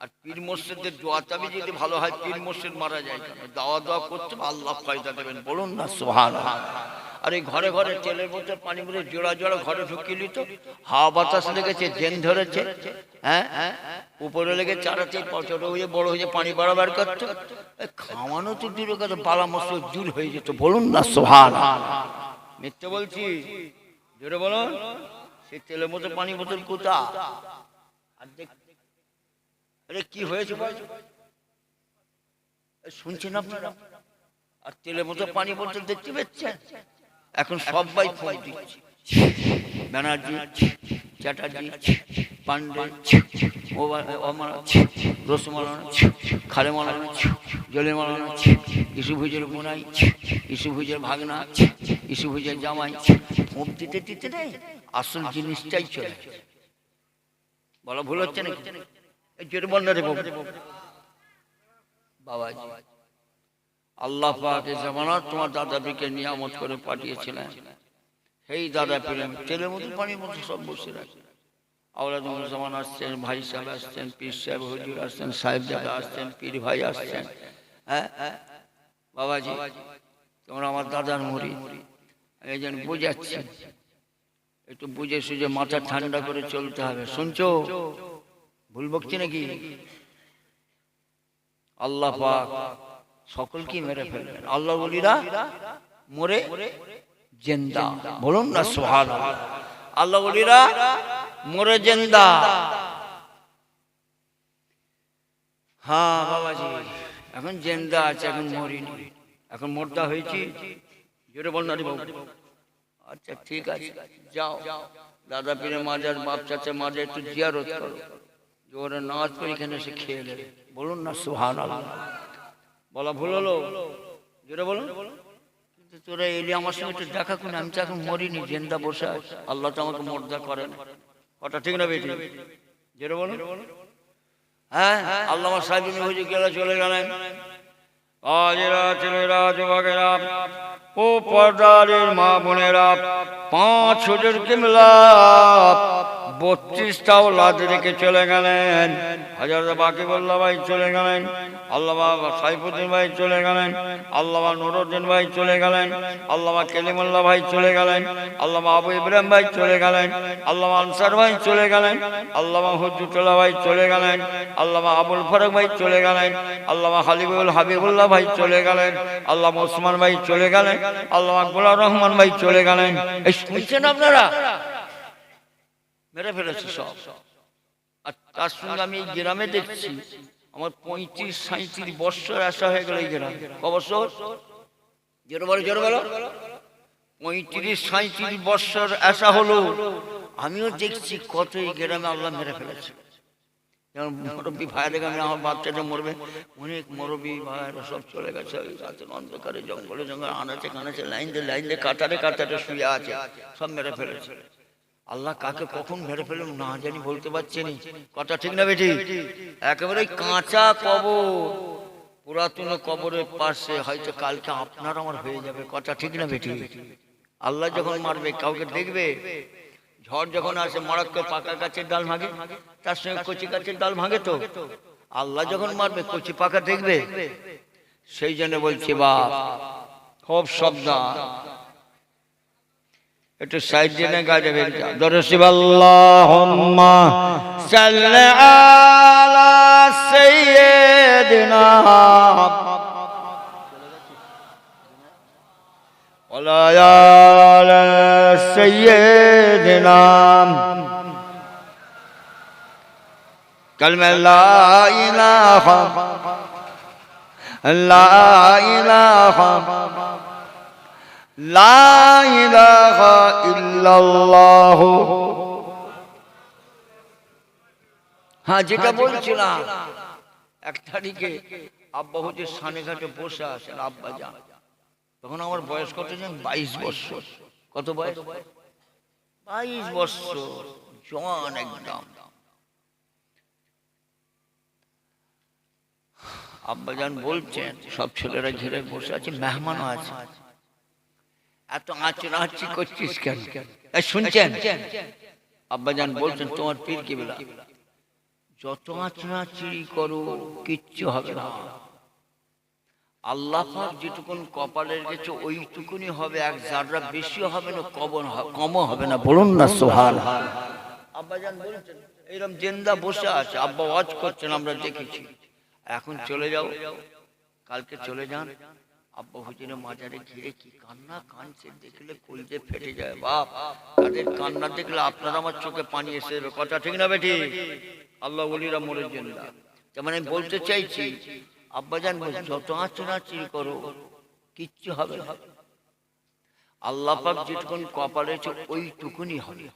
আর পীর মুর্শিদের দোয়া তাবি যদি ভালো হয়, পীর মুর্শিদ মারা যায় কেন? দাওয়া দোয়া করতে আল্লাহ ফায়দা দেবেন, বলুন না সুবহানাল্লাহ। আর এই ঘরে ঘরে তেলের বোতল পানি বলে জোড়া জোড়া ঘরে ঢুকিয়ে নিত, হাওয়া বাতাস লেগেছে, জেন ধরেছে, হ্যাঁ উপরে লেগে চারাতে ছোট হয়ে বড় হয়ে পানি বাড়াবার করতো, খাওয়ানো তো দূরে কথা, বালা মশলা দূর হয়ে যেত, বলুন না সুবহানাল্লাহ। মিথ্যে বলছি? জোরে বলুন। সেই তেলের বোতল পানি বোতল কোথা? আর দেখ, আরে কি হয়েছে শুনছেন আপনারা? আর তেলের বোতল পানি বোতল দেখতে পাচ্ছেন? এখন সবাই ফোন দিচ্ছে, ব্যানার্জি, চ্যাটার্জি, পান্ডে, রসমালানা, খালে মালানা, জলে মালানা, ইসুভুজের বোনাই, ইসুভুজের ভাগনা, ইসুভুজের জামাই, ফোন দিতে দিতে নেই, আসল জিনিসটাই চলে। বলা ভুল হচ্ছে নাকি? জোরে বল না রে বাবা। আল্লাহ পাক এই জামানাত তোমার দাদা পীরকে নিয়ামত করে পাঠিয়েছিলেন। সেই দাদা পীরের তেলের মতো পানির মতো সব বসে রাখে। আওলাদুল জামান আসছেন, ভাই সাহেব আসছেন, পীর সাহেব হুজুর আসছেন, সাহেব দাদা আসছেন, পীর ভাই আসছেন। হ্যাঁ বাবাজি, তোমরা আমার দাদার মুরিদ, এই জন্য বুঝাচ্ছি, একটু বুঝে সুঝে মাথা ঠান্ডা করে চলতে হবে। শুনছো? ভুল বকছি নাকি? আল্লাহ পাক সকলকে মেরে ফেলবেন। আল্লাহ ওলিরা মরে জিন্দা, বলুন না সুবহানাল্লাহ। আল্লাহ ওলিরা মরে জিন্দা। হ্যাঁ বাবাজি, এখন জিন্দা আছে, এখন মরিনি, এখন মোর্দা হয়েছি। জোরে বল না রে বাবু। আচ্ছা ঠিক আছে, যাও দাদা পীরের মাজার, বাপ চাচা মাজার একটু জিয়ারত করো, জোরে নামাজ পড়ে এখানে এসে খেয়ে নেবে, বলুন না সুবহানাল্লাহ। বলা ভুল হলো? জোরে বলুন। কিন্তু তোরা এলি আমার সঙ্গে একটু দেখা করে, আমি তো এখন মরিনি, জিন্দা বসে আছি, আল্লাহ তো আমাকে মোর্দা করেন। কথা ঠিক না বেটি? জোরে বলুন। হ্যাঁ আল্লাহ আমার সাহেব হুজুর গেলে চলে গেলেন। আজেরা ছেলেরা, যুবকেরা ও পর্দারের মা বোনেরা, 5 হুজুর কিবলা 32টা ওলাদ রেখে চলে গেলেন। হযরত বাকিবুল্লাহ ভাই চলে গেলেন, আল্লামা সাইফুদ্দিন ভাই চলে গেলেন, আল্লামা নুরুদ্দিন ভাই চলে গেলেন, আল্লামা কালিমুল্লাহ ভাই চলে গেলেন, আল্লামা আবু ইব্রাহিম ভাই চলে গেলেন, আল্লামা আনসার ভাই চলে গেলেন, আল্লামা হুজুরুল্লাহ ভাই চলে গেলেন, আল্লামা আবুল ফারুক ভাই চলে গেলেন, আল্লামা হাবিবুল হাবিবুল্লাহ ভাই চলে গেলেন, আল্লামা ওসমান ভাই চলে গেলেন, আল্লামা গোলাম রহমান ভাই চলে গেলেন। এই শুনছেন আপনারা? মেরে ফেলেছে সব। আর তার সঙ্গে আমি এই গ্রামে দেখছি, আমার 35-37 বছর আসা হয়ে গেল এই গ্রামে। ক বছর? জোরে বলো, জোরে বলো। 35-37 বছর আসা হলো। আমিও দেখছি কত এই গ্রামে আল্লাহ মেরে ফেলেছে। যেমন মুরব্বী ভাইয়ের গ্রামে আমার বাচ্চাটা মরবে, অনেক মুরব্বী ভাইয়েরা সব চলে গেছে। ওই রাতের অন্ধকারে জঙ্গলে জঙ্গলে আনাচে কানাচে লাইন দিয়ে কাতারে কাতারে শুয়ে আছে, সব মেরে ফেলেছে। আল্লাহ কাকে কখন মেরে ফেলুন না জানি, বলতে পারছি না। কথা ঠিক না বেটি? একেবারে কাঁচা কবর, পুরাতন কবরের পাশে হয়তো কালকে আপনার আমার হয়ে যাবে। কথা ঠিক না বেটি? আল্লাহ যখন মারবে কাউকে দেখবে, ঝড় যখন আসে মড়াক্কে পাকা গাছের ডাল ভাঙে, তার সঙ্গে কচি গাছের ডাল ভাঙে তো। আল্লাহ যখন মারবে কচি পাকা দেখবে। সেই জন্য বলছি বাপ, খুব সাবধান। একটু সাইড দিয়ে গা যাবে। দরশিব আল্লাহুম্মা সাল্লি আলা সাইয়্যিদিনা ওয়া আলা সাইয়্যিদিনা কালমা লা ইলাহা লা ইলাহা ইল্লাল্লাহ। হ্যাঁ, যেটা বলছিলাম, 1 তারিখে আব্বা হুজুর সানেঘাটে বসে আছেন, আব্বা যান। তখন আমার বয়স কত জানেন? 22 বছর। কত বয়স? 22 বছর, জওয়ান একদম। আব্বা যান বলছেন, সব ছেলেরা ঘিরে বসে আছে, মেহমানও আছে। এত আঁচড়াঁচি করছিস কেন? শুনছেন আব্বাজান বলছেন তোমার পীর কিবলা যত আঁচড়াঁচি করো কিচ্ছু হবে না। আল্লাহ পাক যেটুকুন কপালে রেখেছে ওইটুকুনি হবে, এক জাররা বেশিও হবে না, কমও হবে না। বলুন না সুবহানাল্লাহ। আব্বাজান বলছেন এইরকম জেন্দা বসে আছে, আব্বা ওয়াজ করছেন, আমরা দেখেছি। এখন চলে যাও, কালকে চলে যান। আব্বা হুজুরের মাজারে ঘিরে কি কান্না কাঁদছে, দেখলে কলজে ফেটে যায়। বাপ, তাদের কান্না দেখলে আপনার আমার চোখে পানি এসে যাবে। কথা ঠিক না বেটি? আল্লাহ ওলিরা মরে জেন্দা। যেমন আমি বলতে চাইছি, আব্বাজান যত আঁচড়াঁচি করো কিচ্ছু হবে না। আল্লাহ পাক যেটুকুন কপালে ওইটুকুনি হবে,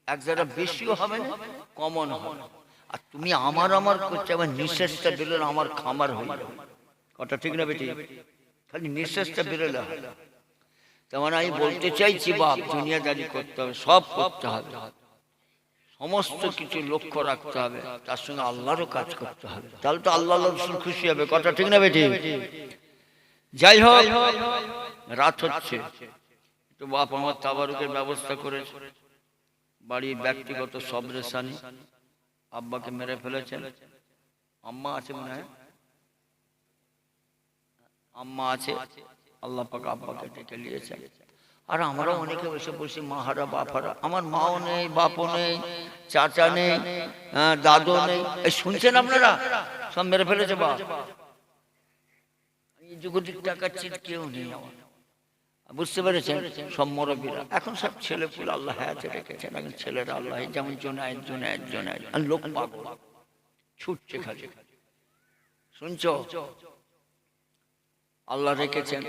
এক জায়গা বেশিও হবে না, কমন হবে। আর তুমি আমার করছে, আমার নিঃশ্বাসটা বেরোলে আমার খামার হয়ে যাবে। কথা ঠিক না বেটি? খালি নিঃশ্বাসটা বেরোলে হয়। তেমন আমি বলতে চাইছি বাপ, দুনিয়াদারি করতে হবে, সব করতে হবে, সমস্ত কিছু লক্ষ্য রাখতে হবে, তার সঙ্গে আল্লাহরও কাজ করতে হবে, তাহলে তো আল্লাহ রাসূল খুশি হবে। কথা ঠিক না বেটি? যাই হোক, রাত হচ্ছে, একটু বাপ আমার তাবারুকের ব্যবস্থা করেছে। বাড়ির ব্যক্তিগত সব রেশানি, আব্বাকে মেরে ফেলেছেন। আম্মা আছে মনে হয়, আম্মা আছে, আল্লাহ পাক আব্বাকে ডেকে নিয়েছেন। আর আমরা অনেকে বসে বসে মাহারা বাপারা, আমার মাও নেই, বাপও নেই, চাচা নেই, দাদু নেই। এই শুনছেন আপনারা, সব মেরে ফেলেছে বাপ। এই যুগতিক টাকার চিট কেউ নেই আমার, বুঝতে পেরেছেন? সব মুরব্বীরা এখন সব ছেলে পুলে আল্লাহ হায়াতে রেখেছেন। এখন ছেলেরা আল্লাহ যেমন জোনায়েদ আর লোক পাগল ছুটছে খালি। শুনছো, আল্লাহ রেখেছেন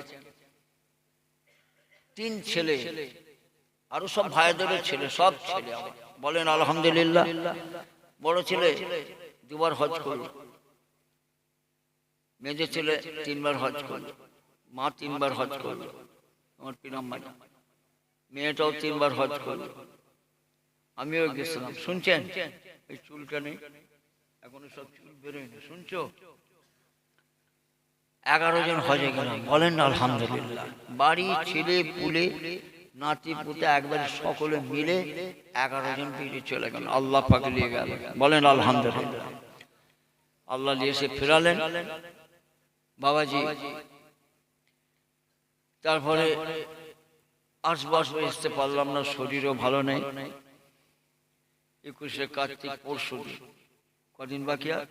3 ছেলে, আরো সব ভাইদের ছেলে, সব ছেলে আমার। বলেন আলহামদুলিল্লাহ। বড় ছেলে 2 বার হজ করল, মেজে ছেলে 3 বার হজ করল, মা 3 বার হজ করল, আমার পিনাম্মা। মেয়েটাও 3 বার হজ করল, আমিও গেছিলাম। শুনছেন? এই চুলটা নেই এখনো, সব চুল বেরোয়নি। শুনছো? 11 জন হজে গেলাম। বলেন আলহামদুলিল্লাহ। বাড়ি ছেলে পুলে নাতি পুতে একবারে সকলে মিলে 11 জন বেরিয়ে চলে গেল, আল্লাহ পাক নিয়ে গেল। বলেন আলহামদুলিল্লাহ। আল্লাহ নিয়ে এসে ফেরালেন বাবাজি। তারপরে আসবো আসতে পারলাম না, শরীরও ভালো নেই। 21শে কার্তিক পরশু দিন, কদিন বাকি, আর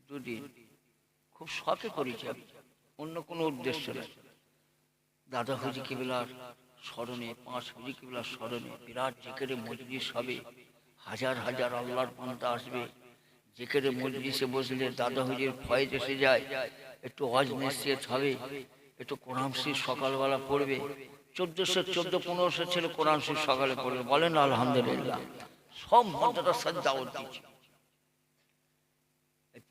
2 দিন। খুব শখে করেছি, অন্য কোনো উদ্দেশ্য নেই। দাদা হুজুর কিবলার স্মরণে, 5 হুজুর কিবলার স্মরণে বিরাট জিকিরে মজলিস হবে, হাজার হাজার আল্লাহর বান্দা আসবে। জিকিরে মজলিসে বসলে দাদা হুজুর ফয়েজ এসে যায়, একটু ওয়াজ নসিহত হবে, একটু কোরআন শরীফ সকালবেলা পড়বে। 1414-1500 ছেলে কোরআন শরীফ সকালে পড়বে। বলেন আলহামদুলিল্লাহ। সব মাদ্রাসার দাওয়াত দিচ্ছে।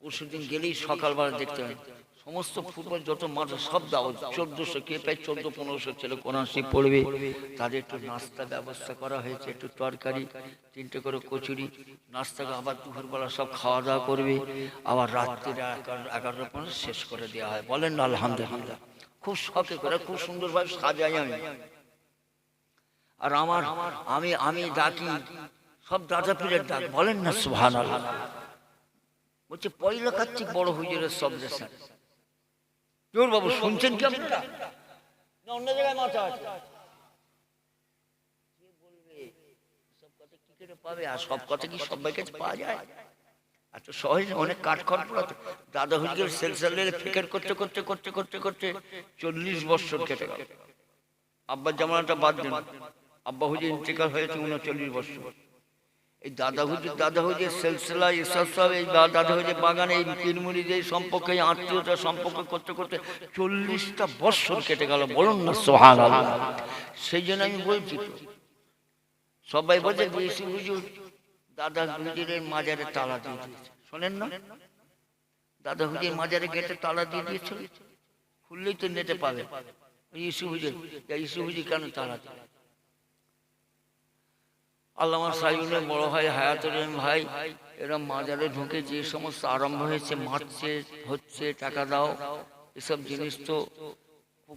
পরশু দিন গেলেই সকালবেলা দেখতে হয় সমস্ত ফুটবল যত মাদ্রাসা সব দাওয়াত, 1400 কে প্রায় 1400-1500 ছেলে কোরআন শরীফ পড়বে। তাদের একটু নাস্তা ব্যবস্থা করা হয়েছে, একটু তরকারি, 3টে করে কচুরি, নাস্তা। আবার দুপুরবেলা সব খাওয়া দাওয়া করবে, আবার রাত্রিরে 11টার পর শেষ করে দেওয়া হয়। বলেন আলহামদুলিল্লাহ। খুব শখে করে, খুব সুন্দরভাবে সাজাই আমি। আর আমি ডাকি সব দাদা পীরের ডাক। বলেন না সুবহানাল্লাহ। বলছে পয়লা কার্তিক বড় হুজুরের সব রেশন। জোর বাবু শুনছেন কি আপনারা? না অন্য জায়গায় মাথা আছে? কে বলবে সব কথা কি করে পাবে? আর সব কথা কি সবাই কাছে পাওয়া যায়? এত সহজ অনেক কাঠখড় পড়াতে। দাদা হুজুরের সেলসালের ফিকির করতে করতে করতে করতে করতে 40 বছর কেটে গেল। আব্বার জামানাটা বাদ দেন, আব্বা হুজুর ইন্তেকাল হয়েছে 39 বছর। এই দাদা হুজুর সিলসিলা এসব সব, এই দাদা হুজুর বাগানে এই পীরমুরিদের সম্পর্কে, আত্মীয়তা সম্পর্ক করতে করতে 40টা বছর কেটে গেল। বলুন না সুবহানাল্লাহ। সেই জন্য আমি বলছি, সবাই বলছে বেশি হুজুর দাদা হুজুরের মাজারে তালা দিয়ে দিয়েছে। শোনেন না, দাদা হুজুর মাজারে গেটে তালা দিয়ে দিয়েছিল, খুললেই তো নেটে পাবে। ইসু হুজুর কেন তালা দিয়ে? আল্লামা সাইউনের বড় ভাই হায়াতুর রহিম ভাই, এরা মাজারে ঢুকে যে সমস্ত আরম্ভ হয়েছে, মারছে হচ্ছে, টাকা দাও, এসব জিনিস তো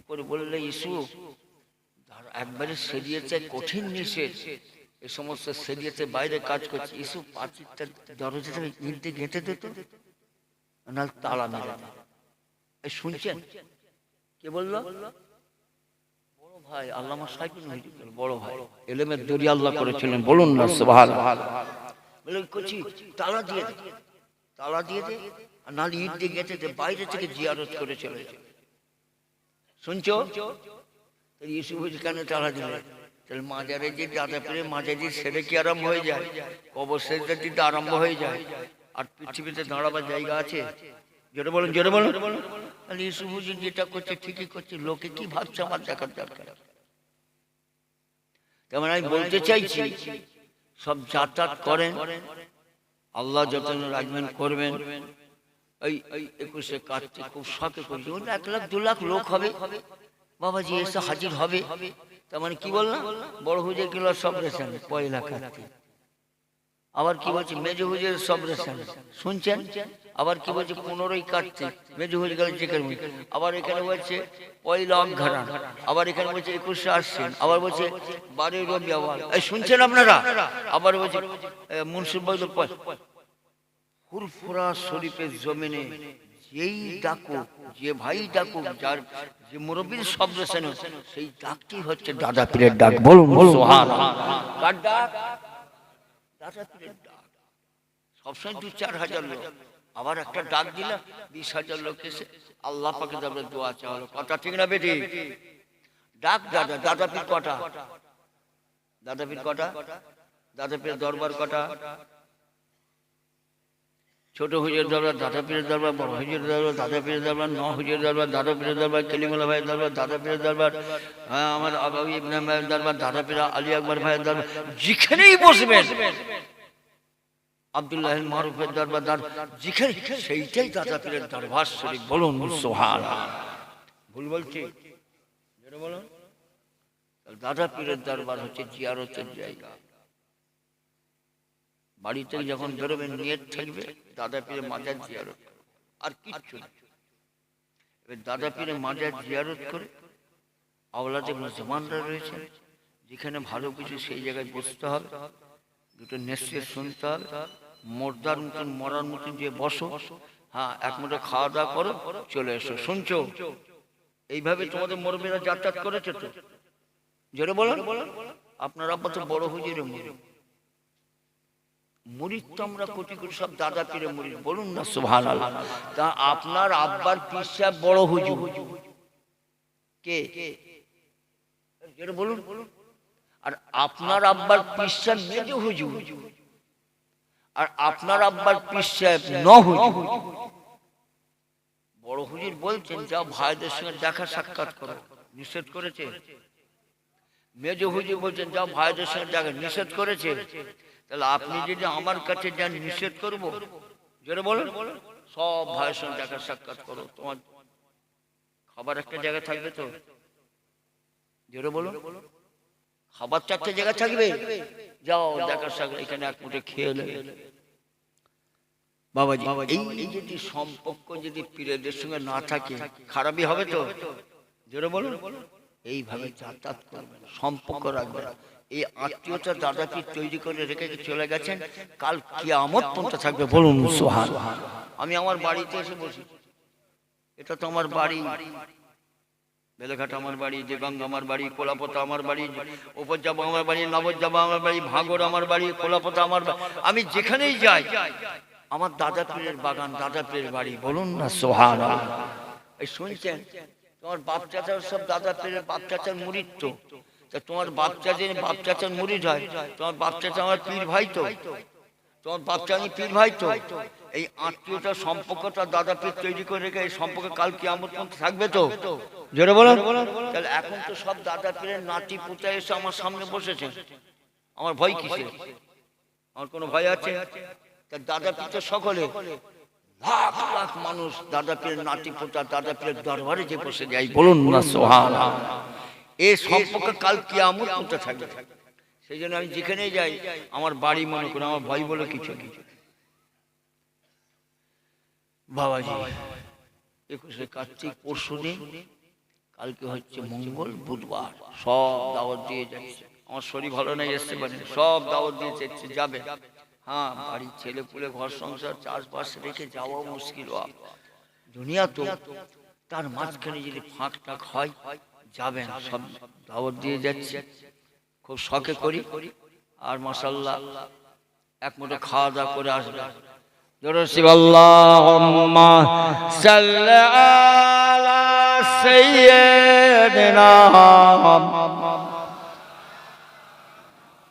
করে বললে ইস্যু একবারে শরীয়তে কঠিন নিষেধ, এই সমস্ত শরীয়তে বাইরে কাজ করছে, এসব পাঁচিরটা দরজাটা ইট দিয়ে গেঁথে দিত, না তালা মেরে দিত। এই শুনছেন কে বললো? বড় ভাই আল্লামা সাইফুল হুজুর, বড় ভাই এলেমের দরিয়া আল্লাহ করেছিলেন, বলুন না সুবহানাল্লাহ। বলে কচি তালা দিয়ে দে, তালা দিয়ে দে, আর নাহলে ইট দিয়ে গেঁথে দে, বাইরে থেকে জিয়ারত করে চলে যায়। শুনছো? ইউসুফ কেন তালা দিলে? তাহলে মাজারে যে দাদা পেরে মাজারে সেরে কি আরম্ভ হয়ে যায়, কবর সেজদা দিতে আরম্ভ হয়ে যায়, আর পৃথিবীতে দাঁড়াবার জায়গা আছে? জোরে বলুন, জোরে বলুন। তাহলে ইউসুফ যেটা করছে ঠিকই করছে, লোকে কি ভাবছে আমার দেখার দরকার। তেমন আমি বলতে চাইছি, সব যাতায়াত করেন, আল্লাহ যত রাখবেন করবেন। এই 21শে কার্তিক খুব শখে করছি, 1 লাখ 2 লাখ লোক হবে, বাবাজি এসে হাজির হবে। তার মানে কি বললাম, বড় হুজুর গুলো সব রেশন পয়লা কার্তিক, আবার কি বলছে মেজো হুজুর সব রেশন, শুনছেন? আবার কি বলছে 15ই কার্তিক মেজো হুজুর গেল জিকের মুখ, আবার এখানে বলছে পয়লা অঘ্রাণ, আবার এখানে বলছে 21শে আশ্বিন, আবার বলছে 12ই রবি আওয়াল। এই শুনছেন আপনারা? আবার বলছে মুন্সিফ বলল ফুরফুরা শরীফের জমিনে যেই ডাকুক, যে ভাই ডাকুক, যার যে মুরব্বীর শব্দ শোনো, সেই ডাকটি হচ্ছে দাদা পীরের ডাক। বলুন সুবহানাল্লাহ। কার ডাক? দাদা পীরের ডাক। সবসময় 2-4 হাজার লোক, আবার একটা ডাক দিলা 20,000 লোক এসে আল্লাহ পাকের দরবারে দোয়া চাওয়া হলো। কথা ঠিক না বেটি? ডাক দাদা, দাদা পীর কটা? দাদা পীর কটা? দাদা পীরের দরবার কটা? ছোট হুজুর দরবার দাদা পীরের দরবার, বড় হুজুর দরবার দাদা পীরের দরবার, 9 হুজুর দরবার দাদা পীরের দরবার, কলিমুল্লাহ ভাইয়ের দরবার দাদা পীরের দরবার, আমার আবাবী ইব্রাহিম ভাইয়ের দরবার, দাদা পীর আলী আকবর ভাইয়ের দরবার, যেখানেই বসবেন আব্দুল্লাহ মারুফের দরবার, যেখানে সেইটাই দাদা পীরের দরবার শরীফ। বলুন সুবহানাল্লাহ। ভুল বলছি? বলুন। দাদা পীরের দরবার হচ্ছে জিয়ারতের জায়গা। বাড়ি থেকে যখন বেরোবেন নিয়ত থাকবে দাদা পীরের মাজার জিয়ারত, আর কিচ্ছু না। এবার দাদা পীরের মাজার জিয়ারত করে আওলাদে মুসলমানরা রয়েছে, যেখানে ভালো কিছু সেই জায়গায় বসতে হবে, দুটো নেশিয়ে শুনতে হবে, মোর্দার মতন মরার মতন যে বসো, হ্যাঁ এক মুঠো খাওয়া দাওয়া করো, চলে এসো। শুনছো? এইভাবে তোমাদের মুরব্বিরা যাতায়াত করেছে তো? যেটা বলেন আপনার আব্বা তো বড় হুজুরের মুরিদ, মুরিদ তো আমরা কোটি কোটি সব দাদা পীরের মুরিদ। বলুন না সুবহানাল্লাহ। তা আপনার আব্বার পীর সাহেব বড় হুজুর কে? যেটা বলুন। আর আপনার আব্বার পীর সাহেব মেজো হুজুর, আর আপনার আব্বার পীর সাহেব 9 হুজুর। বড় হুজুর বলছেন যাও ভাইদের সঙ্গে দেখা সাক্ষাৎ করো, নিষেধ করেছে। মেজো হুজুর বলছেন যাও ভাইদের সঙ্গে দেখা, নিষেধ করেছে। তাহলে আপনি যদি আমার কাছে যান নিষেধ করবো? যেটা বলেন সব ভাইয়ের সঙ্গে দেখা সাক্ষাৎ করো, তোমার খাবার একটা জায়গা থাকবে তো? যেটা বলুন খাবার 4টে জায়গা থাকবে, যাও দেখা সাক্ষাৎ, এখানে এক মুঠে খেয়ে নেবে। বাবাজি এই যদি সম্পর্ক যদি পীরদের সঙ্গে না থাকে খারাপই হবে তো? যেটা বলুন এইভাবে যাতায়াত করবেন, সম্পর্ক রাখবেন। এই আত্মীয়তা দাদা পীর তৈরি করে রেখে চলে গেছেন, কাল কিয়ামত পর্যন্ত থাকবে। বলুন সুবহানাল্লাহ। আমি আমার বাড়িতে এসে বসি, এটা তো আমার বাড়ি, বেলেঘাট আমার বাড়ি, দেগঙ্গ আমার বাড়ি, কোলাপতা আমার বাড়ি, উপজাব আমার বাড়ি, নবজাব আমার বাড়ি, ভাঙর আমার বাড়ি, কোলাপতা আমার বাড়ি। আমি যেখানেই যাই আমার দাদা পীরের বাগান, দাদা পীরের বাড়ি। বলুন না সুবহানাল্লাহ। এই শুনছেন? তোমার বাপ চাচার সব দাদা পীরের বাপ চাচার মুরিদ তো, তা তোমার বাপ চাচা বাপ চাচার মুরিদ হয়, তোমার বাপ চাচা আমার পীর ভাই তো, তোমার বাপ চাচা পীর ভাই তো। এই আত্মীয়তা সম্পর্কটা দাদা পীর তৈরি করে রেখে এই সম্পর্ক কাল কিয়ামত পর্যন্ত থাকবে তো? জোরে বলেন। তাহলে এখন তো সব দাদা পীরের নাতি পুতা এসে আমার সামনে বসেছে, আমার ভয় কিসে? আমার কোনো ভয় আছে? দাদা পীর তো সকলে, লাখ লাখ মানুষ দাদা পীরের নাতি পোতা দাদা পীরের দরবারে যে বসে যায়। বলুন না সুবহানাল্লাহ। এই সম্পর্ক কাল কিয়ামত পর্যন্ত থাকবে। সেই জন্য আমি যেখানেই যাই আমার বাড়ি মনে করি, আমার ভয় বলে কিছু নেই। বাবাজি 21শে কার্তিক পরশুদিন কালকে হচ্ছে মঙ্গল, বুধবার, সব দাওয়াত দিয়ে যাচ্ছে। আমার শরীর ভালো নেই, আসতে পারে, সব দাওয়াত দিয়ে যাচ্ছে, যাবে। হ্যাঁ, বাড়ি ছেলে পুলে, ঘর সংসার, চাষবাস রেখে যাওয়া মুশকিল। দুনিয়া তো, তার মাঝখানে যদি ফাঁক টাক হয় যাবেন, সব দাওয়াত দিয়ে যাচ্ছে, খুব শখে করি। আর মাশাআল্লাহ এক মুঠো খাওয়া দাওয়া করে আসবে। আল্লাহুম্মা সাল্লি আলা সাইয়্যিদিনা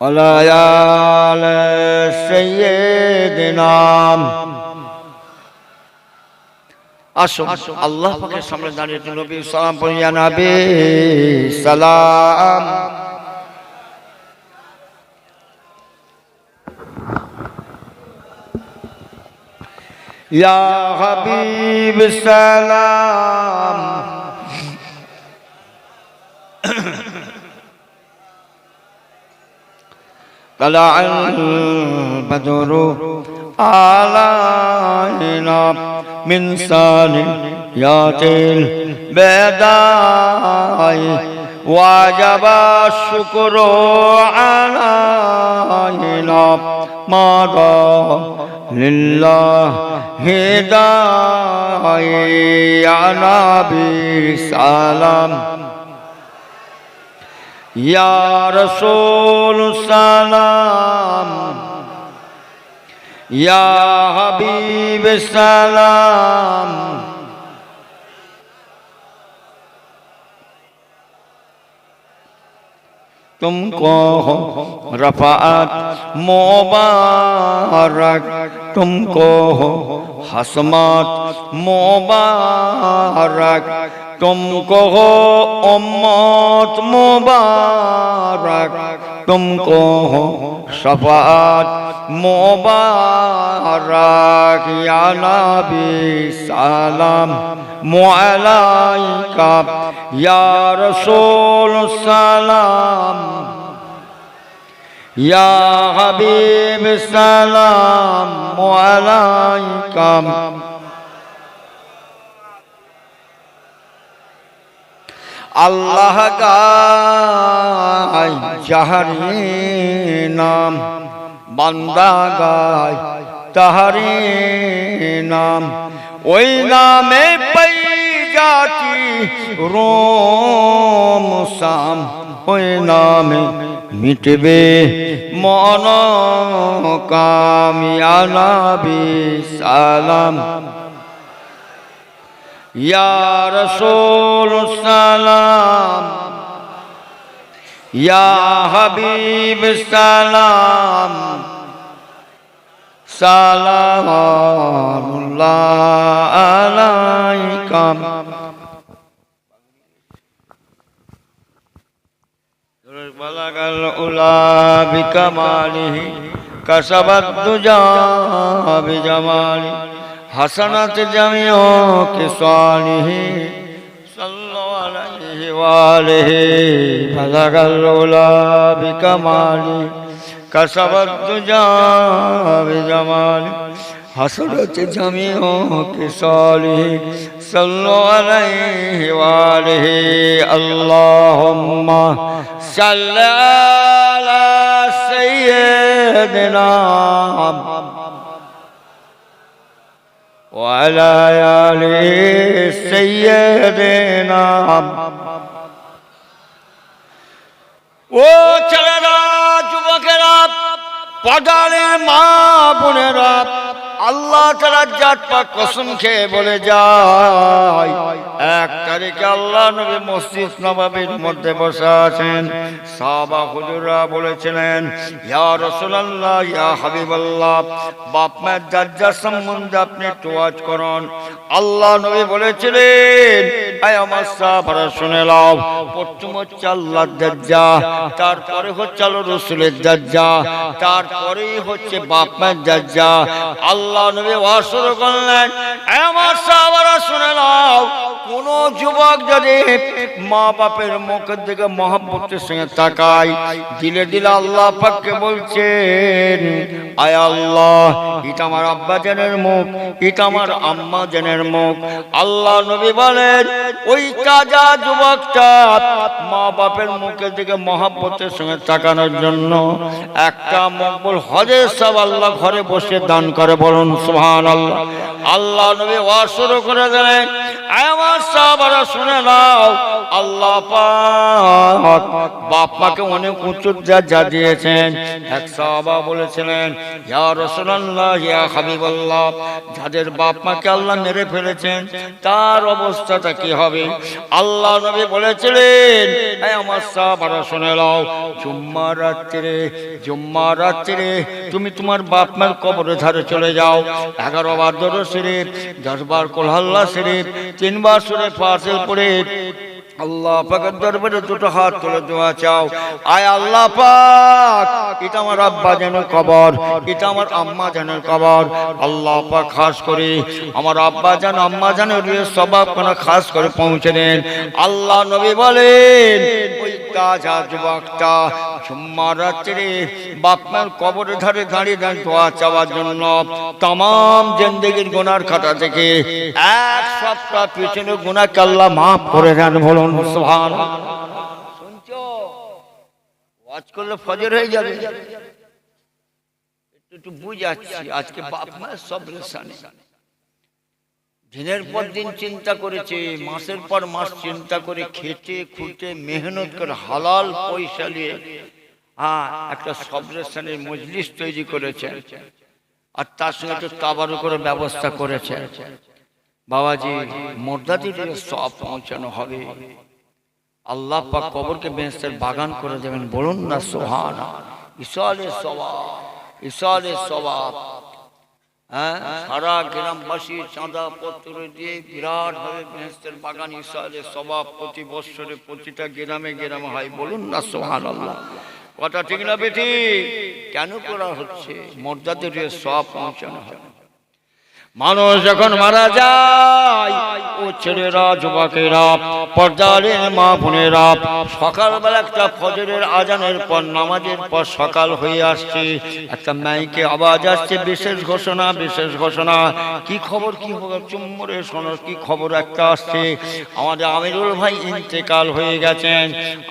ওয়া আলা সাইয়্যিদিনা। আসো আল্লাহ পাকের সামনে দাঁড়িয়ে নবী সালাম পড়িয়া, নবী সালাম। ইয়া হাবিব সালাম, তালা'আল বদরু আলাইনা মিন সানিয়াতিল বেদাই ওয়াজাবা শুকরু আলাইনা মাদা লিল্লাহি দাই। ইয়া নবী সালাম, ইয়া রাসূল সালাম, ইয়া হাবিব সালাম। तुमको रफ़ाअत मुबारक, तुमको हसमत मुबारक, तुमको उम्मत मुबारक, तुमको शफ़ाअत मुबारक। या नबी सलाम अलैका, या रसूल सलाम, या हबीब सलाम अलैका। अल्लाह गाय जहरी नाम, बंदा गाय तहरी नाम, ওই নামে পাই যাতি রোম সাম, ওই নামে মিটবে মনোকাম। ইয়া নবী সালাম, ইয়া রাসূল সালাম, ইয়া হাবিব সালাম, সালামুল্লাহ আলাইকা। বালাগাল উলা বিকামালিহি, কাসাবাদ দুজা বিজামালি, হাসানাত জামিউ কিসালিহি, সাল্লাল্লাহু আলাইহি ওয়া আলিহি। বালাগাল উলা বিকামালিহি, কাসাবাদ দুজা বিজামালি, হাসানাত জামিউ কিসালিহি, সাল্লাল্লাহু আলাইহি ওয়া আলিহি। আল্লাহুম্মা সাল্লি আলা সাইয়্যিদিনা ওয়া আলা আলি সাইয়্যিদিনা। ও ছেলেরা, যুবকেরা, পর্দার মা বোনেরা, আল্লাহ তাআলা জাত পাক কসম খেয়ে বলে যায়, 1 তারিখে আল্লাহ নবী মসজিদ নববীর মধ্যে বসে আছেন। সাহাবা হুজুররা বলেছিলেন, ইয়া রাসূলুল্লাহ, ইয়া হাবিবাল্লাহ, বাপ মায়ের দরজা সম্বন্ধে আপনি একটু ওয়াজ করুন। আল্লাহ নবী বলেছিলেন, আয় আমার সাহাবারা শুনে নাও, প্রথম হচ্ছে আল্লাহর দরজা, তারপরে হচ্ছে আল্লাহ রাসূলের দরজা, তারপরেই হচ্ছে বাপ মায়ের দরজা। আল্লাহ নবী ওয়াজ শুরু করলেন, আয় আমার সাহাবারা শুনে নাও, কোন যুবক যদি মা বাপের মুখের দিকে মহব্বতের সঙ্গে তাকায়, দিলে দিলে আল্লাহ পাককে বলছেন, আয় আল্লাহ, এটা আমার আব্বা জানের মুখ, এটা আমার আম্মা জানের মুখ। আল্লাহ নবী বলেন, ওই তাজা যুবকটা মা বাপের মুখের দিকে মহব্বতের সঙ্গে তাকানোর জন্য একটা মকবুল হজের সব আল্লাহ ঘরে বসে দান করে। বলুন সুবহানাল্লাহ। আল্লাহ নবী ওয়াজ শুরু করে দিলেন, আমার সাহাবারা শুনে নাও, আল্লাহ পাক বাপ মাকে অনেক উঁচু দরজা দিয়েছেন। এক সাহাবা বলেছিলেন, ইয়া রাসূলুল্লাহ, ইয়া হাবিবাল্লাহ, যাদের বাপ মাকে আল্লাহ মেরে ফেলেছেন তার অবস্থাটা কি হবে? আল্লাহ নবী বলেছিলেন, আমার সাহাবারা শুনে নাও, জুম্মার রাত্রে তুমি তোমার বাপ মার কবরের ধারে চলে যাও, 11 বার দরুদ শরীফ, 10 বার কুল আল্লাহ শরীফ, 3 বার সূরা ফাতিহা পড়ে আল্লাহ পাকের দরবারে দুটো হাত তুলে দোয়া চাও, আয় আল্লাহ পাক, এটা আমার আব্বা জানের কবর, এটা আমার আম্মা জানের কবর। আল্লাহ পাক খাস করে আমার আব্বা জান আম্মা জানের সওয়াব কোনা খাস করে পৌঁছে দেন। আল্লাহ নবী বলেন, ওই তাজা যুবকটা জুম্মার রাত্রে বাপ মার কবরের ধারে দাঁড়িয়ে দেন দোয়া চাওয়ার জন্য। तमाम জিন্দেগীর গুনার খাতা থেকে এক সপ্তাহ পিছনে গুনাহকে আল্লাহ maaf করে দেন। বলুন সুবহানাল্লাহ। শুনছো? ওয়াজ করলে ফজর হয়ে যাবে, একটু বুঝাচ্ছি। আজকে বাপ মা সব রেশানি, দিনের পর দিন চিন্তা করেছে, মাসের পর মাস চিন্তা করে, খেটে খুঁটে মেহনত করে হালাল পয়সা নিয়ে একটা সবরেশনের মজলিস তৈরি করেছে, আর তার সঙ্গে একটু তাবারু করে ব্যবস্থা করেছে। বাবাজি, মুর্দাদের সব পৌঁছানো হবে, আল্লাহ পাক কবরকে বেহেশতের বাগান করে দেবেন। বলুন না সুবহানাল্লাহ। ইসালে সওয়াব, ইসালে সওয়াব। সারা গ্রামবাসী চাঁদা পত্র দিয়ে বিরাট ভাবে বেহেশতের বাগান ইসালে সওয়াব প্রতি বছরে প্রতিটা গ্রামে গ্রামে হয়। বলুন না সুবহানাল্লাহ। কথা ঠিক না বেটি? কেন করা হচ্ছে? মুর্দাদের সব পৌঁছানো হবে। মানুষ যখন মারা যায়, ও ছেলেরা, যুবকেরা, পর্দারের মা বোনেরা, সকালবেলা একটা ফজরের আজানের পর, নামাজের পর সকাল হয়ে আসছে, একটা মাইকে আওয়াজ আসছে, বিশেষ ঘোষণা, বিশেষ ঘোষণা। কি খবর? কি খবর? চুম্বরে শোনো, কি খবর একটা আসছে, আমাদের আমিরুল ভাই ইন্তেকাল হয়ে গেছেন,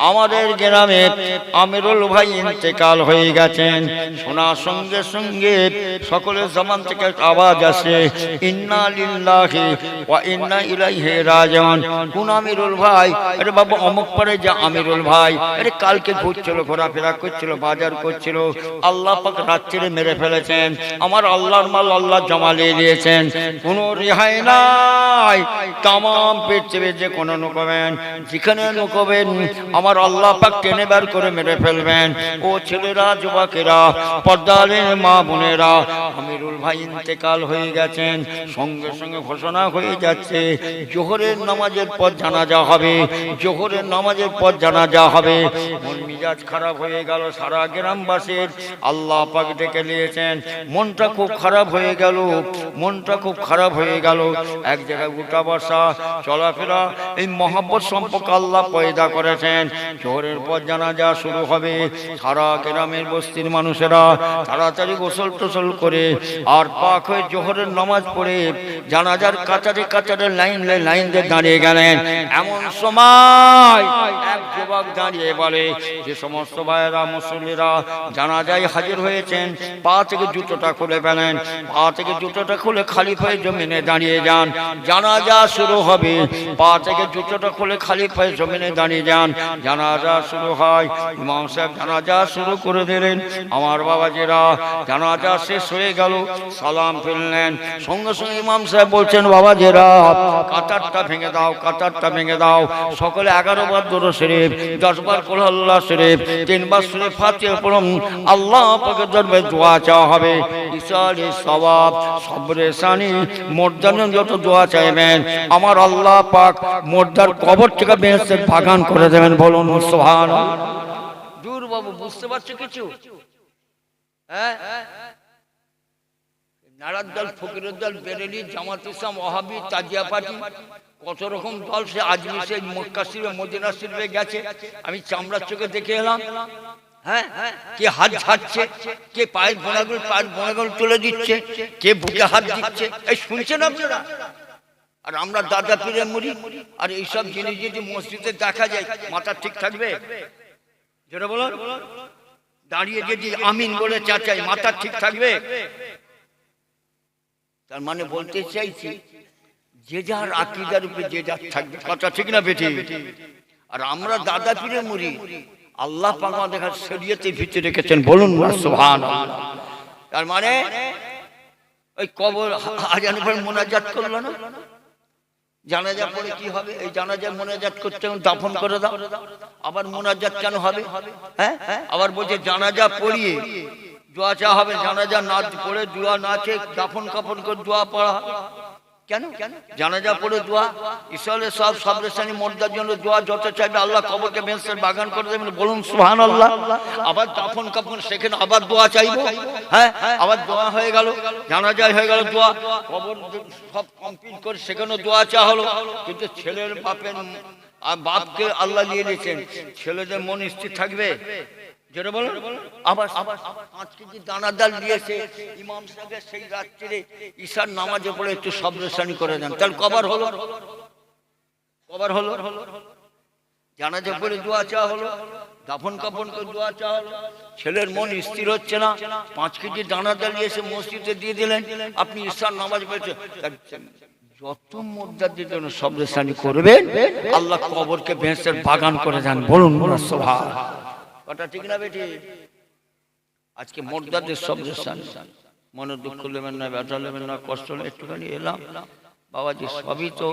আমাদের গ্রামে আমিরুল ভাই ইন্তেকাল হয়ে গেছেন। শোনার সঙ্গে সঙ্গে সকলের জবান থেকে আওয়াজ আসে, ইন্না লিল্লাহি ওয়া ইন্না ইলাইহি রাজিউন। কোন আমিরুল ভাই? আরে বাবা অমুক পারে যে আমিরুল ভাই, আরে কালকে ঘুরছিল, ঘোরাফেরা করছিল, বাজার করছিল, আল্লাহ পাক রাত্রে মেরে ফেলেছেন। আমার আল্লাহর মাল আল্লাহ জমা নিয়ে নিয়েছেন, কোনো রেহাই নাই। তাম পৃথিবীর যে কোনো নুকবেন, যেখানে নুকবেন আমার আল্লাহ পাক টেনে বের করে মেরে ফেলবেন। ও ছেলেরা, যুবকেরা, পর্দারের মা বোনেরা, আমিরুল ভাই ইন্তেকাল হয়ে গেছেন। সঙ্গে সঙ্গে ঘোষণা হয়ে যাচ্ছে, জোহরের নামাজের পর জানাজা হবে, জোহরের নামাজের পর জানাজা হবে। মন মিজাজ খারাপ হয়ে গেল সারা গ্রামবাসীর। আল্লাহ পাক ডেকে নিয়েছেন, মনটা খুব খারাপ হয়ে গেল, মনটা খুব খারাপ হয়ে গেল। এক জায়গায় উঠা বসা, চলাফেরা, এই মহব্বত সম্পর্ক আল্লাহ পয়দা করেছেন। জোহরের পর জানাজা শুরু হবে। সারা গ্রামের বস্তির মানুষেরা তাড়াতাড়ি গোসল টোসল করে আর পাক হয়ে জোহরের নামাজ পড়ে জানাজার কাতারে কাতারে লাইন দিয়ে দাঁড়িয়ে গেলেন। এমন সময় এক যুবক দাঁড়িয়ে বলে, যে সমস্ত ভাইয়েরা, মুসল্লিরা জানাজায় হাজির হয়েছেন, পা থেকে জুতোটা খুলে ফেলেন, পা থেকে জুতোটা খুলে খালি পায়ে জমিনে দাঁড়িয়ে যান, জানাজা শুরু হবে। পা থেকে জুতোটা খুলে খালি পায়ে জমিনে দাঁড়িয়ে যান, জানাজা শুরু হয়। ইমাম সাহেব জানাজা শুরু করে দিলেন। আমার বাবাজিরা, জানাজা শেষ হয়ে গেল, সালাম ফেললেন। সঙ্গে সঙ্গে ইমাম সাহেব বলছেন, বাবাজিরা কাতারটা ভেঙে দাও, কাতারটা ভেঙে দাও। সকলে 11 বার দরুদ শরীফ, 10 বার কুল আল্লাহ শরীফ, 3 বার সূরা ফাতিহা পড়ুন। আল্লাহ পাকের দরবারে দোয়া চাওয়া হবে। ইসালে সওয়াব, সবরে সানি, মুর্দার যত দোয়া চাইবেন আমার আল্লাহ পাক মুর্দার কবর থেকে বেহেশতের বাগান করে দেবেন। বলুন সুবহানাল্লাহ। দূর বাবু, বুঝতে পারছো কিছু? নারার দল, ফকিরের দল, বেরেলি, জামাত ইসলাম, ওয়াহাবি, তাজিয়া পার্টি, কত রকম দল। সে আজমির, সে মক্কা শরীফে, মদিনা শরীফে গেছে, আমি চামড়ার চোখে দেখে এলাম। হ্যাঁ, কে হাত ঝাড়ছে, কে পায়ের বোনাগুলো তুলে দিচ্ছে, কে বুকে হাত দিচ্ছে, এই শুনছেন আপনারা? আর আমরা দাদা পীরের মুরিদ, আর এইসব জিনিস যদি মসজিদে দেখা যায়, মাথা ঠিক থাকবে? যেটা বলুন, দাঁড়িয়ে যদি আমিন বলে চাচাই, মাথা ঠিক থাকবে? তার মানে বলতে চাইছি, যে যার আকীদার উপরে যে যার থাকবে, কথা ঠিক না বেঠি? আর আমরা দাদা পীরের মুরিদ, আল্লাহ পাক আমাদের শরীয়তের ভিতরে রেখেছেন, বলুন না সুবহানাল্লাহ। তার মানে ওই কবর আজানের পর মোনাজাত করলো না, জানাজা পড়ে কি হবে? এই জানাজা মোনাজাত করতে দাফন করে দাও, আবার মোনাজাত কেন হবে? হ্যাঁ, আবার বলছে জানাজা পড়িয়ে দোয়া চা হবে, জানাজা না পড়ে দোয়া না চেয়ে দাফন কাফন করে দোয়া পড়া হবে কেন? জানাজা পড়ে দোয়া, ঈশ্বরের সব সবরেশানি মর্দার জন্য দোয়া যত চাইবে আল্লাহ কবরকে বেহেশতের বাগান করে দেবেন, বলুন সুবহানাল্লাহ। আবার দাফন কাফন সেখানে আবার দোয়া চাইবো, হ্যাঁ, আবার দোয়া হয়ে গেল, জানাজায় হয়ে গেল দোয়া, কবর সব কমপ্লিট করে সেখানে দোয়া চা হলো। কিন্তু ছেলের বাপকে আল্লাহ নিয়ে নিয়েছেন, ছেলেদের মন স্থির থাকবে? যেটা বলুন, আবার 5 কেজি দানাদার দিয়েছে ইমাম সাহেব, সেই রাত্রিরে ঈশার নামাজে পড়ে একটু সবরেশানি করে দেন, তাহলে কবর হলো? কবর হলো? জানাজা পড়ে দোয়া চা হলো, দাফন কাফন করে দোয়া চা হলো, ছেলের মন স্থির হচ্ছে না, 5 কেজি দানাদার দিয়েছে মসজিদে দিয়ে দিলেন, আপনি ঈশার নামাজ পড়েছেন। যত মুদ্দাদের জন্য সবরেশানি করবেন, আল্লাহ কবরকে বেহেশতের বাগান করে দেন, বলুন সুবহানাল্লাহ। কথা ঠিক না বেটি? আজকে মোর্দাদের সবরেশানি, মনে দুঃখ নেবেন না, ব্যথা নেবেন না, কষ্ট নেবেন, একটুখানি এলাম বাবাজি, সবই তো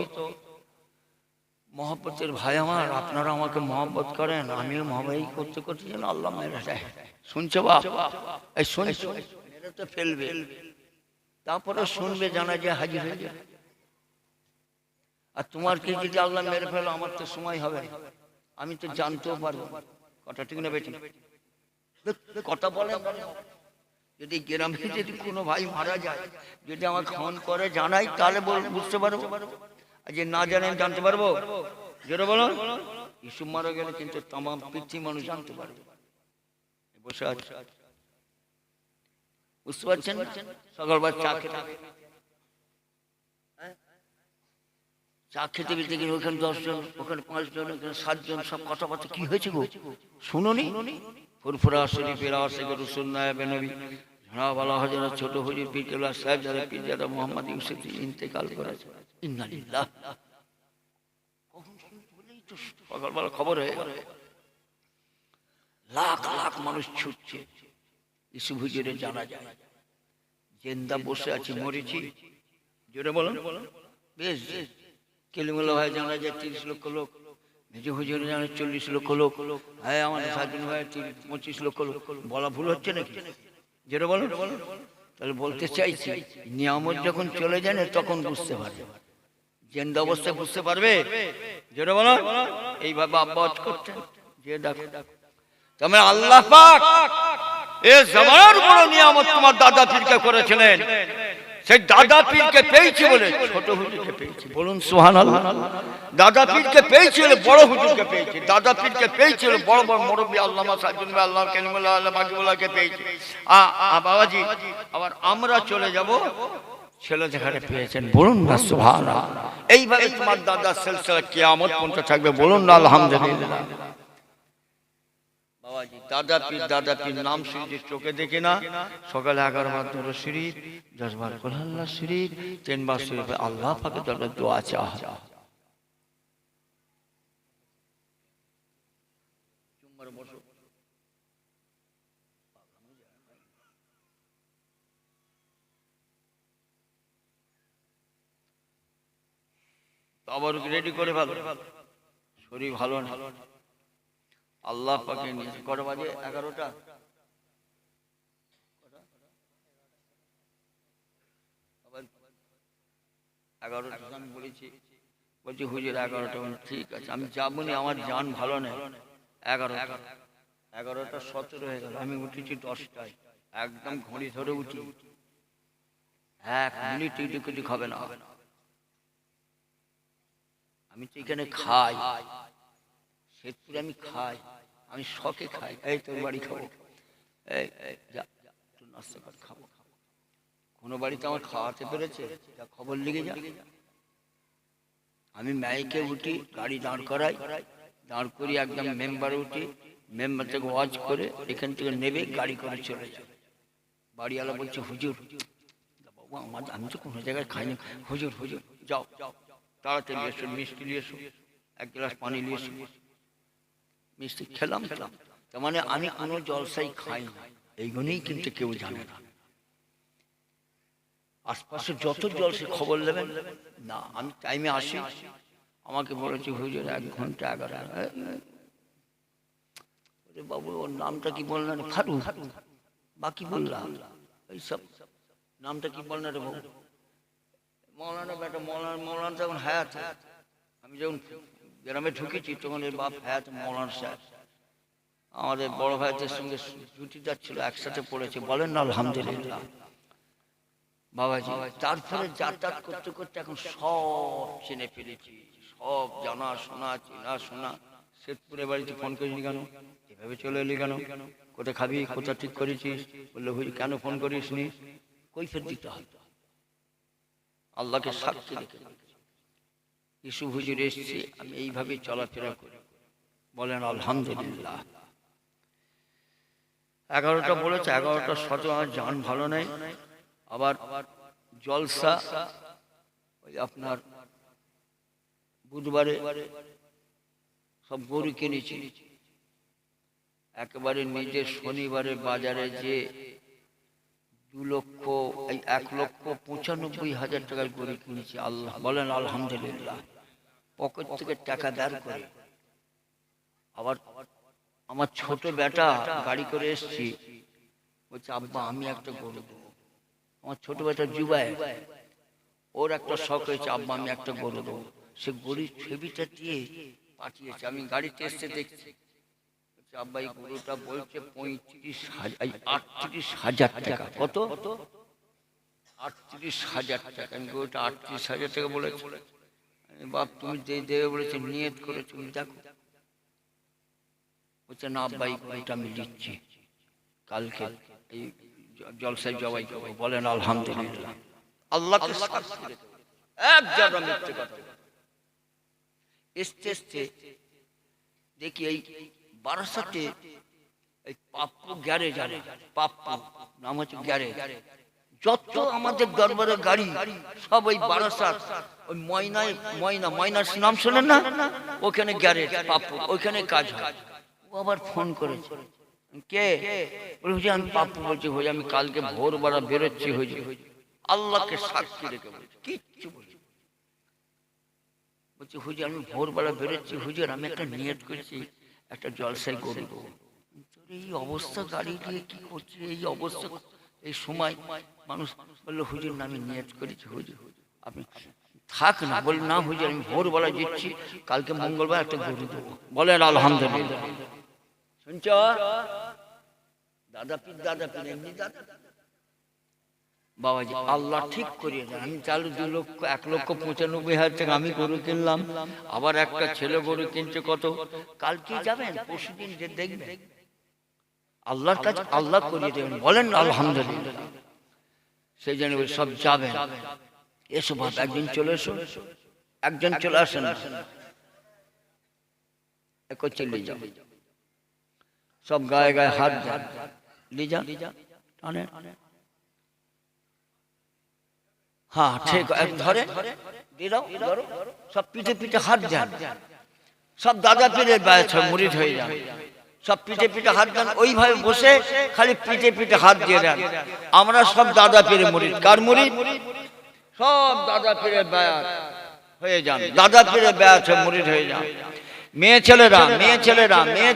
মহব্বতের ভাই আমার, আপনারা আমাকে মহব্বত করেন, আমিও মহব্বত করতে করতে যেন আল্লাহ মেরে যায়। শুনছো বাপ? এই শুনছো, মেরে তো ফেলবে, তারপরে শুনবে, জানা যায় হাজির হয়ে যাবে। আর তোমার কি যদি আল্লাহ মেরে ফেলো, আমার তো সময় হবে, আমি তো জানতেও পারবো। কথা ঠিক না বেটি? কথা বলেন, যদি গ্রামে যদি কোনো ভাই মারা যায়, যদি আমাকে ফোন করে জানাই, তাহলে বুঝতে পারবো, আর যে না জানেন জানতে পারবো? যেটা বলো, ইসুফ মারা গেলে কিন্তু তামাম পৃথিবী মানুষ জানতে পারবে। বসে আছে, বুঝতে পারছেন? সকালবার চা খেতে পেতে গেলে ওখানে 10 জন, ওখানে 5 জন, ওখানে 7 জন, সব কথাবার্তা কি হয়েছে গো শুনুনি? ফুরফুরা শরীফের আশিক রসুল নায়েবে নবী ঝাড়াওয়ালা হযরত ছোট হুজুর পীরকেবলা সাহেব যারা পীরজাদা মোহাম্মদ ইউসুফ ইন্তেকাল করেছে, ইন্না লিল্লাহ। কখন শুনতে বলেই তো সকালবেলা খবর হয়ে গেল, লাখ লাখ মানুষ ছুটছে ইউসুফ হুজুরের জানা যায়। জেন্দা বসে আছি, মরেছি, জোরে বলুন, বেশ কেলিমুল্লাহ ভাই জানা যায় 30 লক্ষ লোক, মেজো হুজুর জানা 40 লক্ষ লোক, হ্যাঁ আমাদের সাজুন ভাই 25 লক্ষ লোক, বলা ভুল হচ্ছে নাকি? যেটা বলুন, তাহলে বলতে চাইছি, নিয়ামত যখন চলে যায় না তখন বুঝতে পারবে, জেন্দা অবস্থায় বুঝতে পারবে। যেটা বলো, এইভাবে আব্বাস করছে, যে দেখো তোমার আল্লাহ পাক এ জমানার বড় নিয়ামত তোমার দাদা পীরকে করেছিলেন, সেই দাদা পীরকে পেয়েছি বলে ছোট হুজুরকে পেয়েছি, বলুন সুবহানাল্লাহ। দাদা পীরকে পেয়েছি বলে বড় হুজুরকে পেয়েছি, দাদা পীরকে পেয়েছি বলে বড় বড় মুরব্বী আল্লামা সাজুন ভাই, আল্লাহ কালিমুল্লাহ, আল্লাহ মাকিবুল্লাহকে পেয়েছি। বাবাজি, আবার আমরা চলে যাব ছেলে যেখানে পেয়েছেন, বলুন না সুবহানাল্লাহ। এইভাবে তোমার দাদা সিলসিলা কিয়ামত পর্যন্ত থাকবে, বলুন না আলহামদুলিল্লাহ। বাবাজি, দাদা পীর নাম শুনছি, চোখে দেখি না, সকালে 11 বার দরুদ শরীফ, 10 বার কুলহুল্লাহ শরীফ, 3 বার শরীফ, আল্লাহ পাকের দরবারে দোয়া চাওয়া। চুম্মার বসো, আবার রেডি করে ভালো, শরীর ভালো না, আল্লাহ পাকে নিয়ে কত বাজে? 11টা। আমি বলেছি, বলছি হুজুর 11টা, ঠিক আছে আমি যাবো নি, আমার জান ভালো নেই। 11টা 17 হয়ে গেল, আমি উঠেছি 10টায়, একদম ঘড়ি ধরে উঠি, এক মিনিট ইটুকুটি হবে না। আমি তো এখানে খাই, শ্বেতপুরে আমি খাই, আমি শখে খাই। এই তোর বাড়ি খাবো, এই যা একটু নাস্তা কর, খাবো। কোনো বাড়িতে আমার খাওয়াতে পেরেছে? যা খবর লেগে যা। আমি মাইকে উঠি, গাড়ি দাঁড় করাই, দাঁড় করি একদম মেম্বারে উঠি, মেম্বার থেকে ওয়াজ করে এখান থেকে নেবে গাড়ি করে চলে যায়। বাড়িওয়ালা বলছে হুজুর, বাবু আমার আমি তো কোনো জায়গায় খাইনি। হুজুর হুজুর যাও তাড়াতাড়ি এসো, মিষ্টি নিয়ে এসো, এক গ্লাস পানি নিয়ে এসো। মিষ্টি খেলাম। তার মানে আমি কোনো জলসাই খাই না, এইগুলোই কিন্তু কেউ জানে না। আশপাশে যত জলসে খবর নেবেন না, আমি টাইমে আসি। আমাকে বলেছে হুজুর 1 ঘন্টা 11। বাবু ওর নামটা কি বললেন? ফারুক। বাকি বললাম এইসব নামটা কি বললেন রে বাবু? মৌলানা বেটা, মৌলানা তখন হায়াত। আমি যখন গ্রামে ঢুকেছি তখন এর বাপ হায়াত মৌলানা সাহেব। আমাদের বড় ভাইদের সঙ্গে জুটিদার ছিল, একসাথে পড়েছে। বলেন না আলহামদুলিল্লাহ বাবাজি। তারপরে যাতায়াত করতে করতে এখন সব চিনে ফেলেছি, সব জানা শোনা, চেনা শোনা। শ্বেতপুরে বাড়িতে ফোন করিনি কেন? এভাবে চলে এলি কেন? কোথায় খাবি, কোথায় ঠিক করেছিস? বললে হুজুর কেন ফোন করিস নি? কৈফিয়ত দিতে হয়। আল্লাহকে সাক্ষী রেখে ইউসুফ হুজুর এসছে, আমি এইভাবে চলাফেরা করি। বলেন আলহামদুলিল্লাহ। 11টা বলেছে, 11টার সাথে আমার জান ভালো নেই। আবার জলসা ওই আপনার বুধবারে সব গরু কিনেছি। একেবারে নিজের শনিবারে বাজারে যে 1,95,000 টাকার গরু কিনেছি। আল্লাহ বলেন আলহামদুলিল্লাহ। পকেট থেকে টাকা বের করে। আবার আমার ছোট বেটা গাড়ি করে এসছি, বলছে আব্বা আমি একটা গরু দেবো। আমার ছোট বেটা জুবাই, ওর একটা শখ হয়েছে, আব্বা আমি একটা গরু দেবো। সে গরুর ছবিটা দিয়ে পাঠিয়েছে। আমি গাড়িতে এসে দেখছি, আব্বা এই গরুটা বলছে 38,000 টাকা। কত? 38,000 টাকা। আমি গরুটা 38,000 টাকা বলেছি। বাপ তুমি যে দেবে বলেছে, নিয়ত করে তুমি দেখো। বলছে না আব্বা এই গরুটা আমি দিচ্ছি, কালকে এই জলসায় জবাই করবো। বলেন আলহামদুলিল্লাহ। আল্লাহকে এক জায়গা মিথ্যে কথা। এসতে দেখি এই বারাসাতে এই পাপ্পু গ্যারেজ, আরে পাপ্পু নাম হচ্ছে গ্যারেজ। যত আমাদের দরবারের গাড়ি সব ওই বারাসাত, ওই ময়নার নাম শোনেন না? ওখানে গ্যারেজ পাপ্পু, ওইখানে কাজ হয়। ও আবার ফোন করেছে, কে? বলছি আমি পাপ্পু বলছি। হয়ে আমি কালকে ভোরবেলা বেরোচ্ছি। হয়েছে আল্লাহকে সাক্ষী রেখে বলছি, কিচ্ছু বলছি। বলছি হুজুর আমি ভোরবেলা বেরোচ্ছি, হুজুর আমি একটা নিয়ত করেছি, একটা জলসাই গরু দেবো। এই অবস্থা গাড়ি দিয়ে কি করছে, এই অবস্থা এই সময় মানুষ বললো হুজুর না আমি নিয়ত করেছি, হুজুর আপনি থাক না। বল না হুজুর আমি ভোরবেলা যাচ্ছি, কালকে মঙ্গলবার একটা গরু দেবো। বলেন আলহামদুলিল্লাহ। শুনছ দাদা পীর এমনি দাদা বাবাজি আল্লাহ ঠিক করিয়ে দেন। আমি চালু 1,95,000 টাকা আমি গরু কিনলাম। আবার একটা ছেলে গরু কিনছে কত। কালকে যাবেন, পরশুদিন যে দেখবেন আল্লাহর কাছে আল্লাহ করিয়ে দেবেন। বলেন আলহামদুলিল্লাহ। সেই জন্য সব যাবেন। এসো বাপ একদিন চলে এসো, একজন চলে আসেন, চলে যাও। সব গায়ে গায়ে হাত দেন, লিজা টানে। হ্যাঁ ঠিক ধরে সব পিঠে পিঠে হাত দেন। সব দাদা পীরের বায়াত মুরিদ হয়ে যান। সব পিঠে পিঠে হাত দেন, ওইভাবে বসে খালি পিঠে পিঠে হাত দিয়ে দেন। আমরা সব দাদা পীরের মুরিদ। কার মুরিদ? সব দাদা পীরের বায়াত হয়ে যান। দাদা পীরের বায়াত মুরিদ হয়ে যান। মেয়ে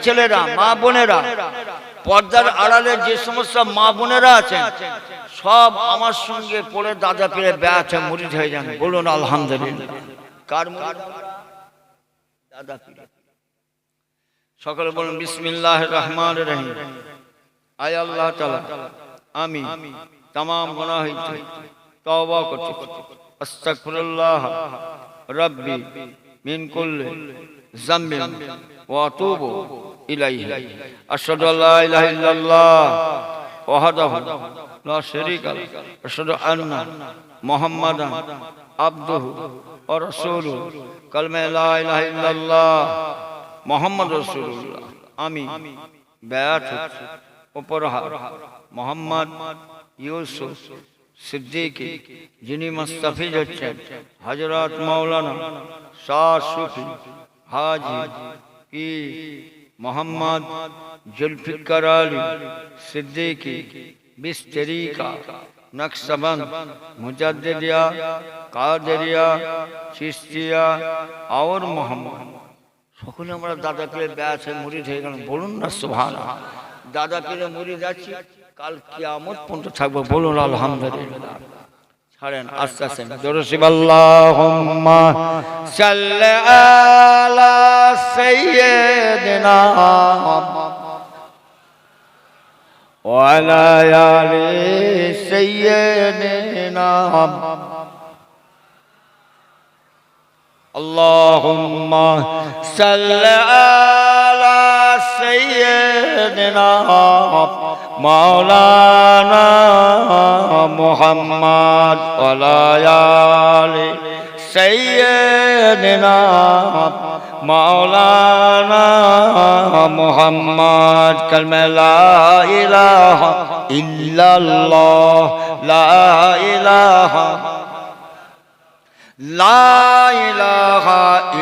ছেলেরা মা বোনেরা, পর্দার আড়ালে যে সমস্ত মা বোনেরা আছেন সব আমার সঙ্গে পড়ে দাদা পীরের বায়াতে মুরিদ হয়ে যান। বলুন আলহামদুলিল্লাহ। কার মুরিদ? দাদা পীর। সকলে বলুন বিসমিল্লাহির রহমানির রহিম। আয় আল্লাহ তাআলা আমি तमाम গুনাহ হইতে তওবা করছি, আস্তাগফিরুল্লাহ রাব্বি মিন কুল্লি যামবিন ওয়া আতুবু ইলাইহি, আশহাদু আল্লা ইলাহা ইল্লাল্লাহ ওয়াহদাহু লা শারীকা লাহু, আশহাদু আন্না মুহাম্মাদান আবদুহু ওয়া রাসূলুহু, কালিমা লা ইলাহা ইল্লাল্লাহ মুহাম্মাদুর রাসূলুল্লাহ। আমি বায়াত উপরহার মোহাম্মদ ইউসুফ সিদ্দিকী, যিনি মুস্তাফিজ হচ্ছেন হযরত মাওলানা শাহ সুফি হাজী পীর মোহাম্মদ জুলফিকার আলী সিদ্দিকী বিস্তরিকা নকশবন্দ মুজাদ্দিদিয়া কাদেরিয়া চিশতিয়া और মোহাম্মদ। সকলে আমরা দাদা পীরে ব্যাস মুরিদ হয়ে গেলাম, বলুন না সুবহানাল্লাহ। দাদা পীরে মুরিদ আছি, কাল কিয়ামত পর্যন্ত থাকবো, বলুন আলহামদুলিল্লাহ। ছাড়েন আস্তে আস্তে দরুদ আল্লাহুম্মা সাল্লি আলা সাইয়্যিদিনা ওয়া আলা আলি সাইয়্যিদিনা। اللهم صل على سيدنا مولانا محمد وعلى آل سيدنا مولانا محمد، كلمة لا إله إلا الله، لا إله لا إله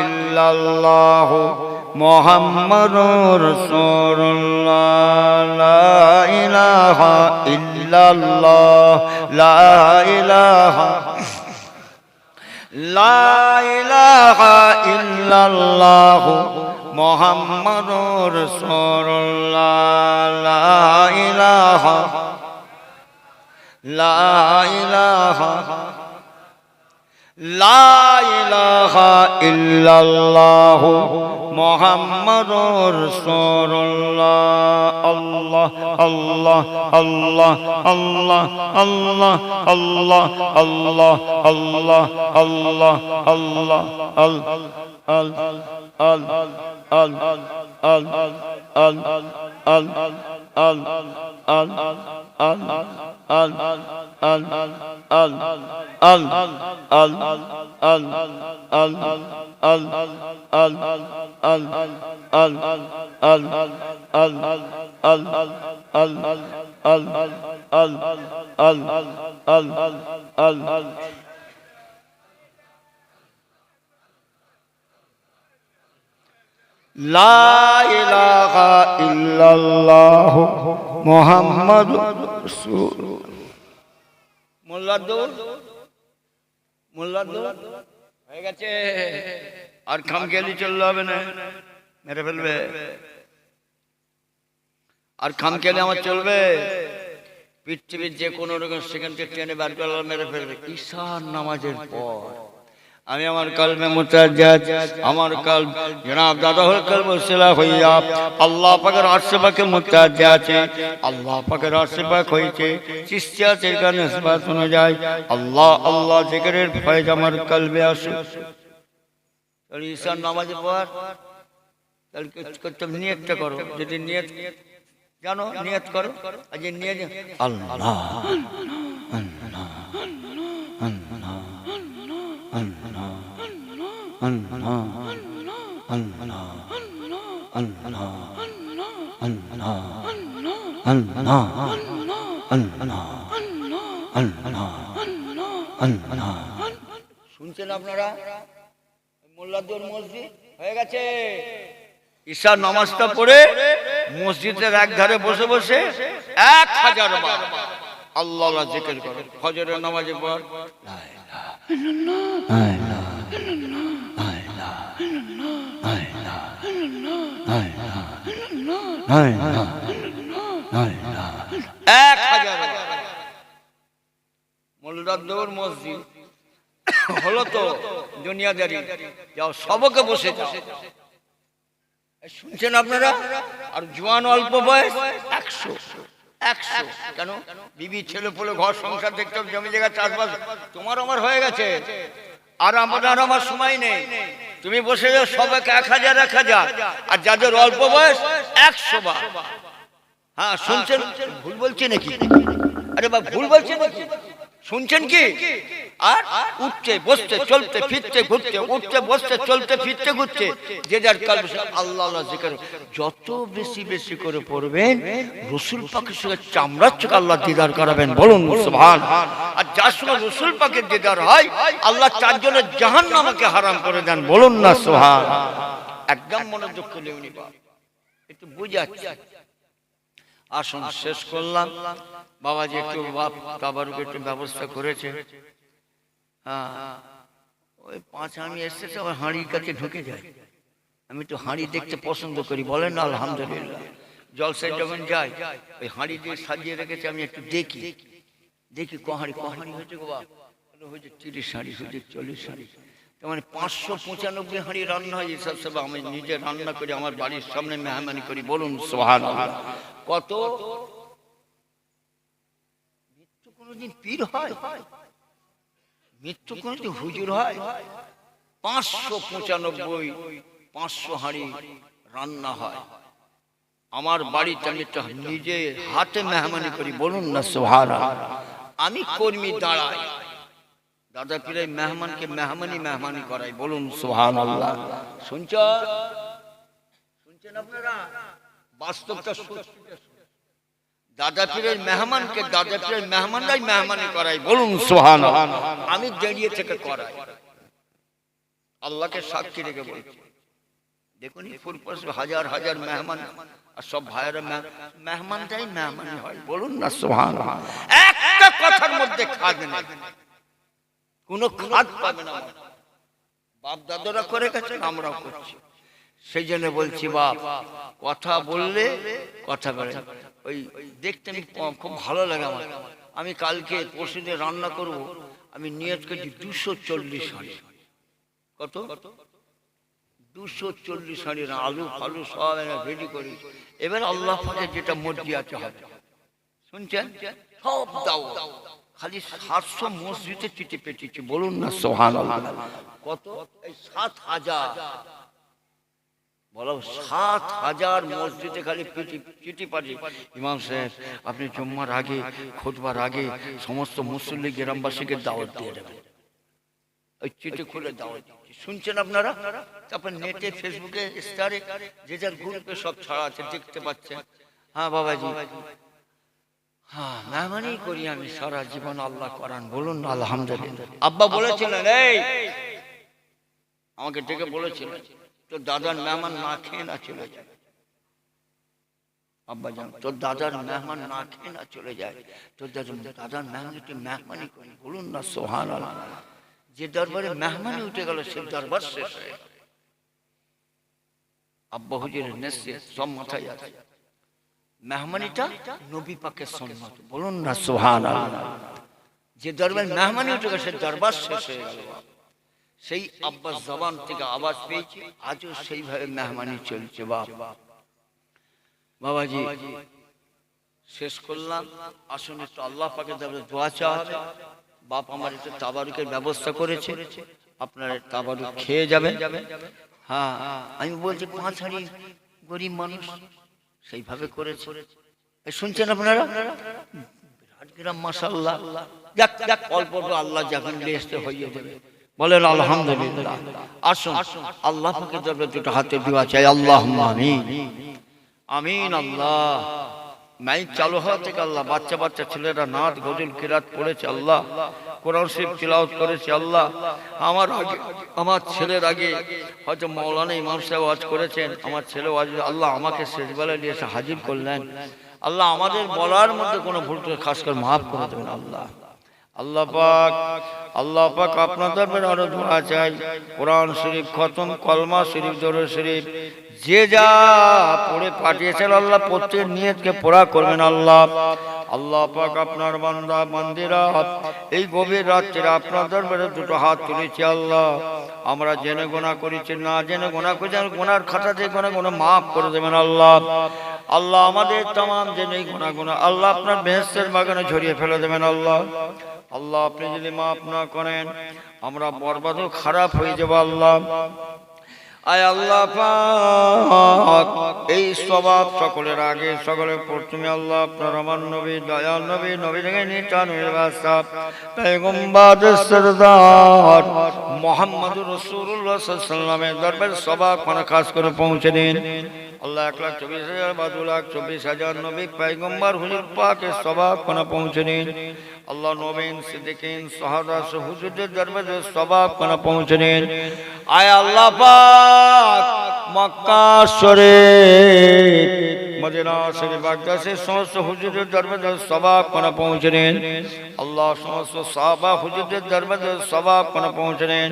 إلا الله محمد رسول الله، لا إله إلا الله، لا إله لا إله إلا الله محمد رسول الله، لا إله لا إله لا إله إلا الله محمد رسول الله، الله الله الله الله الله الله الله الله الله الله لا إله إلا الله محمد رسول الله। মোল্লাদুর হয়ে গেছে, আর খামখেয়ালি চললে হবে না, মেরে ফেলবে। আর খামখেয়ালি আমার চলবে, পৃথিবীর যে কোনো রকম সেখান থেকে ট্রেনে বার করলে মেরে ফেলবে। ঈশার নামাজের পর আমি আমার কলমে মুতাজ্জাদ, আমার কলব জনাব দাদা হল কলব সিলা হইয়া আল্লাহ পাকের আরশে পাকে মুতাজ্জাদ আছে, আল্লাহ পাকের আরশে পাক হইছে, চিশতিয়া থেকে নিসবত শোনা যায়। আল্লাহ আল্লাহ জিকিরের ফয়েজ আমার কলবে আসে। তাহলে ঈশার নামাজের পর তাহলে করতে নিয়তটা করো, যদি নিয়ত জানো নিয়ত করো, আর যে নিয়ত আল্লাহ আল্লাহ শুনছেন আপনারা? মোল্লাদুর মসজিদ হয়ে গেছে। ঈশার নামাজটা পড়ে মসজিদের এক ধারে বসে বসে 1000 বার আল্লাহ আল্লাহ জিকির করো। ফজরের নামাজের পর লা ইলাহা ইল্লাল্লাহ, লা ইলাহা ইল্লাল্লাহ, লা ইলাহা ইল্লাল্লাহ, লা ইলাহা ইল্লাল্লাহ, লা ইলাহা ইল্লাল্লাহ, লা ইলাহা ইল্লাল্লাহ, লা ইলাহা ইল্লাল্লাহ 1000 বার। মোল্লাদুর মসজিদ হলো তো দুনিয়াদারি, যাও সবকে বসে যাও। শুনছেন আপনারা? আর জওয়ান অল্প বয়স 100 100। কেন? বিবি ছেলে পুলে ঘর সংসার দেখতে হবে, জমি জায়গা চাষবাস তোমার আমার হয়ে গেছে, আর আমার সময় নেই। তুমি বসে যাও সবাইকে 1000 1000, আর যাদের অল্প বয়স 100 বার। হ্যাঁ শুনছেন? ভুল বলছি নাকি? আরে বা ভুল বলছি নাকি? শুনছেন কি? আর উঠতে বসতে চলতে ফিরতে ঘুরতে, উঠতে বসতে চলতে ফিরতে ঘুরতে, যে যার কালবে আল্লাহ আল্লাহ জিকির যত বেশি বেশি করে পড়বেন, রাসূল পাকের সঙ্গে চামড়ার চোখ আল্লাহ দিদার করাবেন। বলুন সুবহান। আর যার সঙ্গে রাসূল পাকের দিদার হয়, আল্লাহ 4 জনের জাহান্নামকে হারাম করে দেন। বলুন না সুবহান। একদম মনোযোগ করে নিবা, একটু বুঝাচ্ছি। আসুন শেষ করলাম। বাবাজি একটু বাপ তাবারুক একটু ব্যবস্থা করেছে। হ্যাঁ ওই 5 আমি এসেছে, আমার হাঁড়ির কাছে ঢুকে যায়। আমি তো হাঁড়ি দেখতে পছন্দ করি, বলেন না আলহামদুলিল্লাহ। জলসায় যখন যাই ওই হাঁড়ি দিয়ে সাজিয়ে রেখেছে, আমি একটু দেখি কহাড়ি হয়েছে গো বাপ, হয়েছে 30 হাঁড়ি, হয়েছে 40 হাঁড়ি, তার মানে 595 হাঁড়ি রান্না হয়। এসব সব আমি নিজে রান্না করি, আমার বাড়ির সামনে মেহমানি করি। বলুন সুবহানাল্লাহ। কত মৃত্যু কোনদিন পীর হয়? মৃত্যু কোনদিন হুজুর হয়? 595 500 হাঁড়ি রান্না হয় আমার বাড়িতে। আমি নিজে হাতে মেহমানি করি। বলুন না সুবহানাল্লাহ। আমি কর্মী দাঁড়াই, দাদা পীরের মেহমানকে মেহমানি করাই। বলুন সুবহানাল্লাহ। শুনছেন আপনারা? বাস্তবটা দাদা পীরের মেহমানকে দাদা পীরের মেহমানরাই মেহমানি করাই। বলুন সুবহানাল্লাহ। আমি দাঁড়িয়ে থেকে করাই, আল্লাহকে সাক্ষী রেখে বলছি। দেখুন ফুরপাস হাজার হাজার মেহমান, আর সব ভাইয়েরা মেহমানটাই মেহমানি হয়। বলুন না সুবহানাল্লাহ। একটা কথার মধ্যে খাদ নেই, কোনো খাদ পাবে না। বাপ দাদারা করে গেছেন, আমরাও করছি। সেই জন্য বলছি বাপ, কথা বললে কথা বলে ওই দেখতে আমি খুব ভালো লাগে আমার। আমি কালকে পরশুদিন রান্না করব, আমি নিয়ত করছি 240 হাঁড়ি। কত? 240 হাঁড়ি আলু ফালু সব রেডি করি। এবার আল্লাহ পাকের যেটা মর্জি আছে হবে। শুনছেন? সব দাও, খালি 700 মসজিদে চিঠি পেটেছি। বলুন না সুবহানাল্লাহ। কত? এই 7000 বলো, 7000 মসজিদে খালি চিঠি পাঠিয়ে, ইমাম সাহেব আপনি জুম্মার আগে খুতবার আগে সমস্ত মুসল্লি গ্রামবাসীকে দাওয়াত দিয়ে দেবেন। ওই চিঠি খুলে দাওয়াত। শুনছেন আপনারা? তারপর নেটে ফেসবুকে স্টারে যে যার গ্রুপে সব ছড়া আছে, দেখতে পাচ্ছেন। হ্যাঁ বাবাজি, হ্যাঁ মেহমানি করি আমি সারা জীবন, আল্লাহ করান। বলুন আলহামদুলিল্লাহ। আব্বা বলেছিলেন, এই আমাকে ডেকে বলেছিলেন, তোর দাদার মেহমান না খেয়ে না চলে যায়। আব্বা জান, তোর দাদার মেহমান না খেয়ে না চলে যায়, তোর দাদার মেহমানকে মেহমানি করি। বলুন না সুবহানাল্লাহ। যে দরবারে মেহমানি উঠে গেল, সে দরবার শেষ হয়ে গেল। আব্বা হুজুরের নেশে সব মাথায় আছে। মেহমানিটা নবী পাকের সুন্নাত। বলুন না সুবহানাল্লাহ। যে দরবারে মেহমানি উঠে গেল, সে দরবার শেষ হয়ে গেল। সেই আব্বার জবান থেকে আওয়াজ পেয়েছি, আজও সেইভাবে মেহমানি চলছে। বাবাজি শেষ করলাম। আসুন একটু আল্লাহ পাকের দরবারে দোয়া চাওয়া হবে। বাপ আমার একটু তাবারুকের ব্যবস্থা করেছে, আপনারা তাবারুক খেয়ে যাবেন। হ্যাঁ আমি বলছি 5 হাঁড়ি গরিব মানুষ সেইভাবে করেছে। শুনছেন আপনারা? বিরাট গ্রাম মাশাআল্লাহ। যাক যাক, অল্প আল্লাহ যখন লিস্টে হয়ে যাবে। বলেন আলহামদুলিল্লাহ। আসুন আল্লাহ পাকের দরবারে দুটো হাতে দোয়া চাই। আল্লাহুম্মা আমিন আমিন। আল্লাহ মাইক চালু হওয়া থেকে আল্লাহ বাচ্চা বাচ্চা ছেলেরা নাত গজল কিরাত পড়েছে, আল্লাহ কোরআন শরীফ তিলাওয়াত করেছে। আল্লাহ আমার আগে, আমার ছেলের আগে হয়তো মাওলানা ইমাম সাহেব ওয়াজ করেছেন, আমার ছেলে ওয়াজ, আল্লাহ আমাকে শেষবেলায় নিয়ে এসে হাজির করলেন। আল্লাহ আমাদের বলার মধ্যে কোনো ভুল খাস করে মাফ করে দেবেন। আল্লাহ পাক আপনার দরবারে আরো দোয়া চাই। কোরআন শরীফ খতম, কলমা শরীফ, দরুদ শরীফ যে যা পড়ে পাঠিয়েছেন, আল্লাহ প্রত্যেক নিয়তকে পুরা করবেন। আল্লাহ পাক আপনার বান্দা বান্দিরা এই গভীর রাত্রে আপনার দরবারে দুটো হাত তুলেছি। আল্লাহ আমরা জেনে গোনা করেছি, না জেনে গোনা করেছি, গোনার খাতা থেকে গোনা মাফ করে দেবেন। আল্লাহ আমাদের तमाम জেনে গুনাহগুলো আল্লাহ আপনার বেহেশতের বাগানে ঝরিয়ে ফেলে দেবেন আল্লাহ। আল্লাহ আপনি যদি মাফ না করেন আমরা বরবাদ ও খারাপ হয়ে যাব আল্লাহ। আয় আল্লাহ পাক এই সওয়াব সকলের আগে সকলের প্রথমে আল্লাহ আপনার আমার নবী দয়াল নবী নবী থেকে নিটানুর বাদশা পয়গম্বর সরদার মুহাম্মদুর রাসূলুল্লাহ সাল্লাল্লাহু আলাইহি ওয়াসাল্লামের দরবারে সওয়াব খানা খাস করে পৌঁছে দিন আল্লাহ। 1,24,000 বা 2,24,000 নবী পয়গম্বর হুজুর পাকের সওয়াব খানা পৌঁছে দিন আল্লাহ। নবীন সিদ্দিকিন সাহাবা হুজুরদের দরবারে সওয়াব খানা পৌঁছে দিন। আয় আল্লাহ পাক মক্কা শরীফ মদিনা শরীফ বাগদাসের সমস্ত হুজুরদের দরবারে সওয়াব খানা পৌঁছে দিন আল্লাহ। সমস্ত সাহাবা হুজুরদের দরবারে সওয়াব খানা পৌঁছে দিন।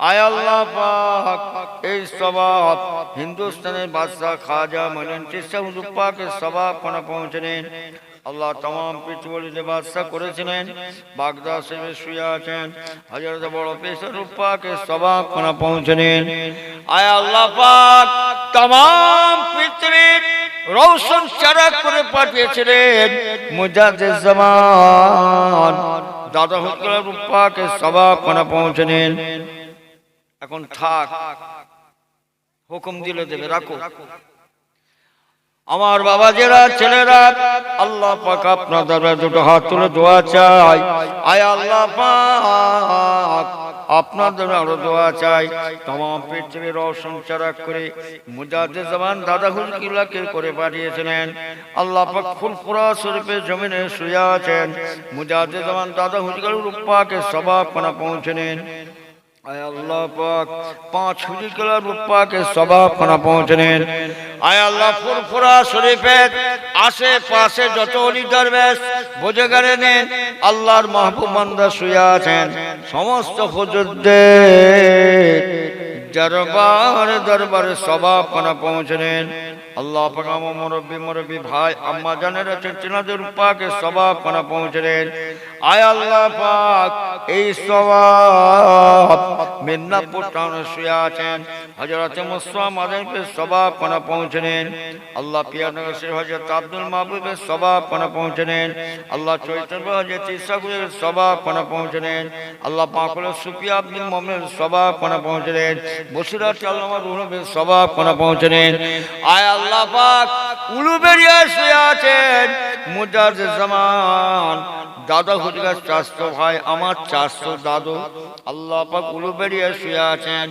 আয় আল্লাহ পাক এই সওয়াব হিন্দুস্তানের বাদশা খাজা মঈনুদ্দিন চিশতি হুজুর পাকের সওয়াব খানা পৌঁছে দিন আল্লাহ। तमाम পৃথিবীতে বাদশা করেছিলেন বাগদাদ শরীফে শুয়ে আছেন হযরত বড় পেশর পাকের সওয়াব খানা পৌঁছে দিন। আয় আল্লাহ পাক तमाम পৃথিবীর রওশন চারাক করে পাঠিয়েছিলেন মুজাদ্দিদ জামান দাদা হুজুর পাকের সওয়াব খানা পৌঁছে দিন। এখন থাক হুকুম দিলে দেবে রাখো আমার বাবাজিরা ছেলেরা আল্লাহ পাক আপনার দরবারে দুটো হাত তুলে দোয়া চাই। আয় আল্লাহ পাক আপনার দরবারে দোয়া চাই तमाम পৃথিবীর রওশন চারাক করে মুজাদ্দিদ জামান দাদা হুজুর কিবলাকে করে পাঠিয়েছিলেন আল্লাহ পাক ফুরফুরা শরীফের জমিনে শুয়ে আছেন মুজাদ্দিদ জামান দাদা হুজুর পাকের সওয়াব খানা পৌঁছে দিন। আয় আল্লাহ পাক 5 হুজুর কেবলার পাকের সওয়াব খানা পৌঁছে দিন। আয় আল্লাহ ফুরফুরা শরীফের আশেপাশে যত ওলি দরবেশ বুজুর্গরে নেন আল্লাহর মাহবুব বান্দা শুয়ে আছেন সমস্ত হুজুরদের দরবারে সওয়াব খানা পৌঁছে দিন আল্লাহ পাক আমার মুরব্বি ভাই আম্মা জানেরা চিনাদের পাকের সওয়াব খানা পৌঁছে দিন। আয় আল্লাহ পাক এই সওয়াব মিদনাপুর টাউনে শুয়ে আছেন হযরত মুসলিম আদমকে সওয়াব খানা পৌঁছে দিন আল্লাহ। পিয়ারনগর শরীফ হযরত আব্দুল মাহবুবের সওয়াব খানা পৌঁছে দিন আল্লাহ। চৈতন্য হযরত ঈসা গুলের সওয়াব খানা পৌঁছে দিন আল্লাহ। পাকুলের সুফিয়া আব্দুল মোমেনের সওয়াব খানা পৌঁছে দিন। বসিরাত আল্লামা রুহুলের সওয়াব খানা পৌঁছে দিন। আয় আল্লাহ পাক উলুবেরিয়া শুয়ে আছেন মুজাদ্দিদ জামান দাদা হুজুরের চাচতো ভাই আমার চাচতো দাদু আল্লাহ পাক উলুবেরিয়া শুয়ে আছেন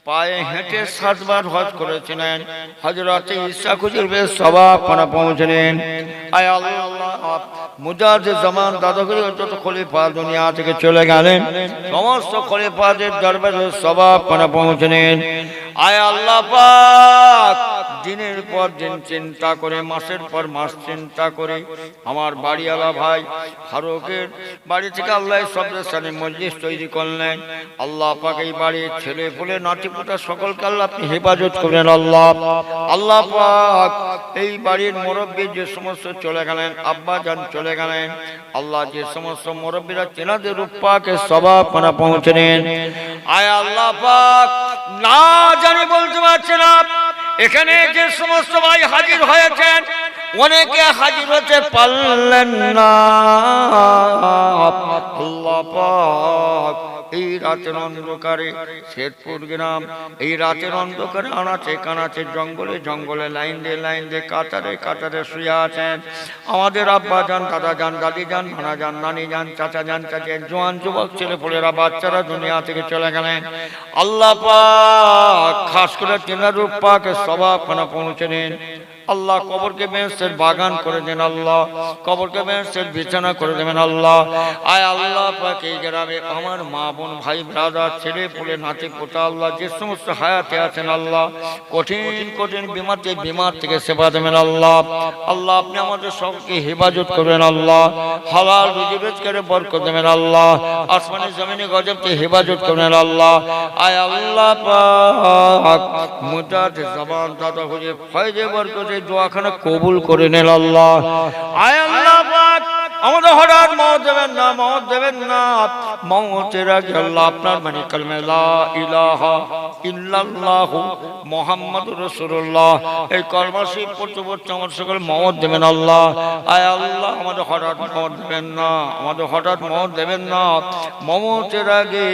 পায়ে হেঁটে 7 বার হজ করেছিলেন হযরত ঈসা হুজুরের সওয়াব খানা পৌঁছে দিন। আয় আল্লাহ মুজাদ্দিদ জামান দাদা হুজুর যত খলিফা দুনিয়া থেকে চলে গেলেন সমস্ত খলিফাদের দরবারে সওয়াব খানা পৌঁছে দিন। আয় আল্লাহ পাক দিনের পর দিন চিন্তা করে মাসের পর মাস চিন্তা করে আমার বাড়িওয়ালা ভাই ফারুকের বাড়ি থেকে আল্লাহ সবরেসানে মজলিস তৈরি করলেন আল্লাহ পাক এই বাড়ির ছেলে পুলে নাতি পুতা সকলকে আল্লাহ আপনি হেফাজত করেন আল্লাহ। আল্লাহ পাক এই বাড়ির মুরব্বী যে সমস্ত চলে গেলেন আব্বা জান চলে গেলেন আল্লাহ যে সমস্ত মুরব্বীরা তেনাদের রূপাকে সওয়াব খানা পৌঁছে দেন। আয় আল্লাহ পাক না জানি বলতে পারছে না এখানে যে সমস্ত ভাই হাজির হয়েছেন অনেকে হাজির হতে পারলেন না আল্লাহ পাক এই রাতের অন্ধকারে শেরপুর গ্রাম এই রাতের অন্ধকারে আনাচে কানাচে জঙ্গলে জঙ্গলে লাইন দিয়ে কাতারে শুয়ে আছেন আমাদের আব্বা যান দাদা যান দাদি যান নানা যান নানি যান চাচা যান চাচা জোয়ান যুবক ছেলেপুলেরা বাচ্চারা দুনিয়া থেকে চলে গেলেন আল্লাহ পাক খাস করে তিনার রূপ পাকে সওয়াব খানা পৌঁছে দিন আল্লাহ। কবরকে বেহেশতের বাগান করে দেন আল্লাহ, কবরকে বেহেশতের বিছানা করে দেবেন আল্লাহ। আয় আল্লাহ পাক এই গ্রামে আমার মা বোন ভাই ব্রাদার ছেলে পুলে নাতি পোতা আল্লাহ যে সমস্ত হায়াতে আছেন আল্লাহ কঠিন বিমার থেকে সেবা দেবেন আল্লাহ। আল্লাহ আপনি আমাদের সবকে হেফাজত করবেন আল্লাহ, হালাল রুজি রোজগারে বরকত দেবেন আল্লাহ, আসমানি জমিনে গজব থেকে হেফাজত করবেন আল্লাহ। আয় আল্লাহ পাক মুজাদ্দিদ জামান দাদা হুজুর ফয়জে বরকতে দোয়াখানা কবুল করে নেন আল্লাহ। আয় আল্লাহ পাক আমাদের হঠাৎ মওত দেবেন না, মওত দেবেন না। মওতের আগে আল্লাহ আপনার মানে কালেমা লা ইলাহা ইল্লাল্লাহ মুহাম্মাদুর রাসূলুল্লাহ এই কালেমা শরীফ পড়তে পড়তে আমার সকল মওত দেবেন আল্লাহ। আয় আল্লাহ আমাদের হঠাৎ মওত দেবেন না, আমাদের হঠাৎ মওত দেবেন না। মওতের আগে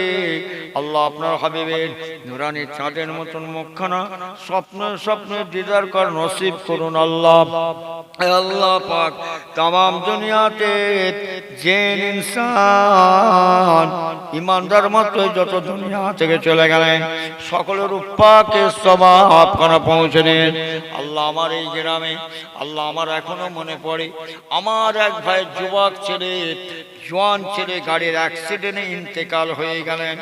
আল্লাহ আপনার হাবিবের নূরানি চাঁদের মতন মুখখানা স্বপ্নে স্বপ্নে দিদার কর নসিব করুন আল্লাহ। আল্লাহ পাক তাম দুনিয়াতে যে ইনসান ইমানদার মতো যত দুনিয়া থেকে চলে গেলেন সকলের পাকে সওয়াব খানা পৌঁছে দেন আল্লাহ। আমার এই গ্রামে আল্লাহ আমার এখনো মনে পড়ে আমার এক ভাই যুবক ছেলে জওয়ান ছেলে গাড়ির অ্যাক্সিডেন্টে ইন্তেকাল হয়ে গেলেন।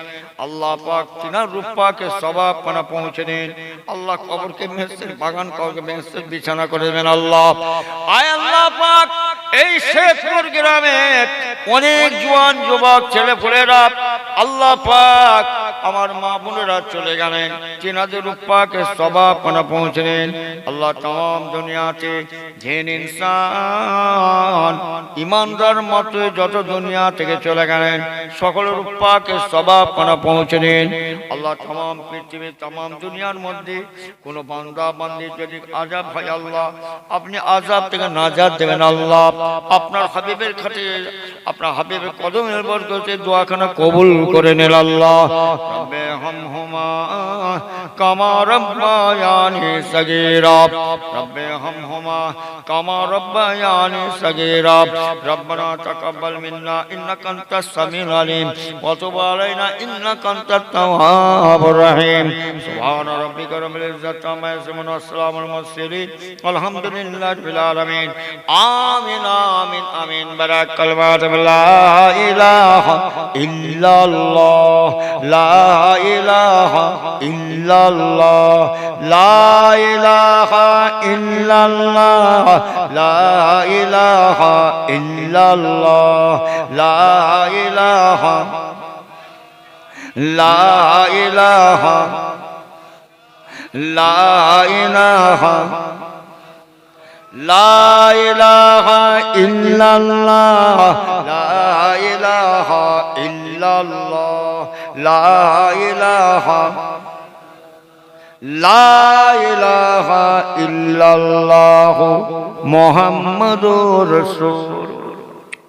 আল্লাহ পাক তিনার রূপাকে সওয়াব খানা পৌঁছে দেন আল্লাহ। কবরকে মেহসের বাগান, কবরকে মেহসের বিছানা করে দেবেন আল্লাহ। আয় আল্লাহ পাক এই শেখপুর গ্রামে অনেক জওয়ান যুবক ছেলে পুলেরা আল্লাহ পাক আমার মা বোনেরা চলে গেলেন, তিনাদের রূপাকে সওয়াব খানা পৌঁছে দেন আল্লাহ। তাম দুনিয়াতে যে ইনসান ইমানদার মতো যত দুনিয়া থেকে চলে গেলেন সকলের রূপাকে সওয়াব খানা পৌঁছে দেন আল্লাহ। তাম পৃথিবীর তাম দুনিয়ার মধ্যে কোন বান্দা বান্দি যদি আযাব হয় আল্লাহ আপনি আযাব থেকে নাজাত দেবেন আল্লাহ। আপনার হাবিবের খাতে আপনার হাবিবের কদমের বরকতে দোয়াখানা কবুল করে নেন আল্লাহ। রব্বে হামহুমা কামা রব্বায়ানি সগীরা, রব্বে হামহুমা কামা রব্বায়ানি সগীরা। রব্বানা তাকাব্বাল মিন্না ইন্নাকা আনতাস সামিউল আলিম ওয়া তুব আলাইনা ইন্নাকা আনতাত তাওয়াবুর রহিম। সুবহানা রাব্বিকা রাব্বিল ইজ্জাতি আম্মা ইয়াসিফুন ওয়া সালামুল মুরসালিন আলহামদুলিল্লাহি রাব্বিল আলামিন। আমিন আমিন আমিন। বারাকাল লা ইলাহা ইল্লাল্লাহ, লা ইলাহা ইল্লাল্লাহ, লা ইলাহা ইল্লাল্লাহ, লা ইলাহা ইল্লাল্লাহ, লা ইলাহা, লা ইলাহা, লা ইলাহা, লা ইলাহা ইল্লাল্লাহ, লা ইলাহা ইল্লাল্লাহ, লা ইলাহা, লা ইলাহা ইল্লাল্লাহ মুহাম্মাদুর রাসূলুল্লাহ।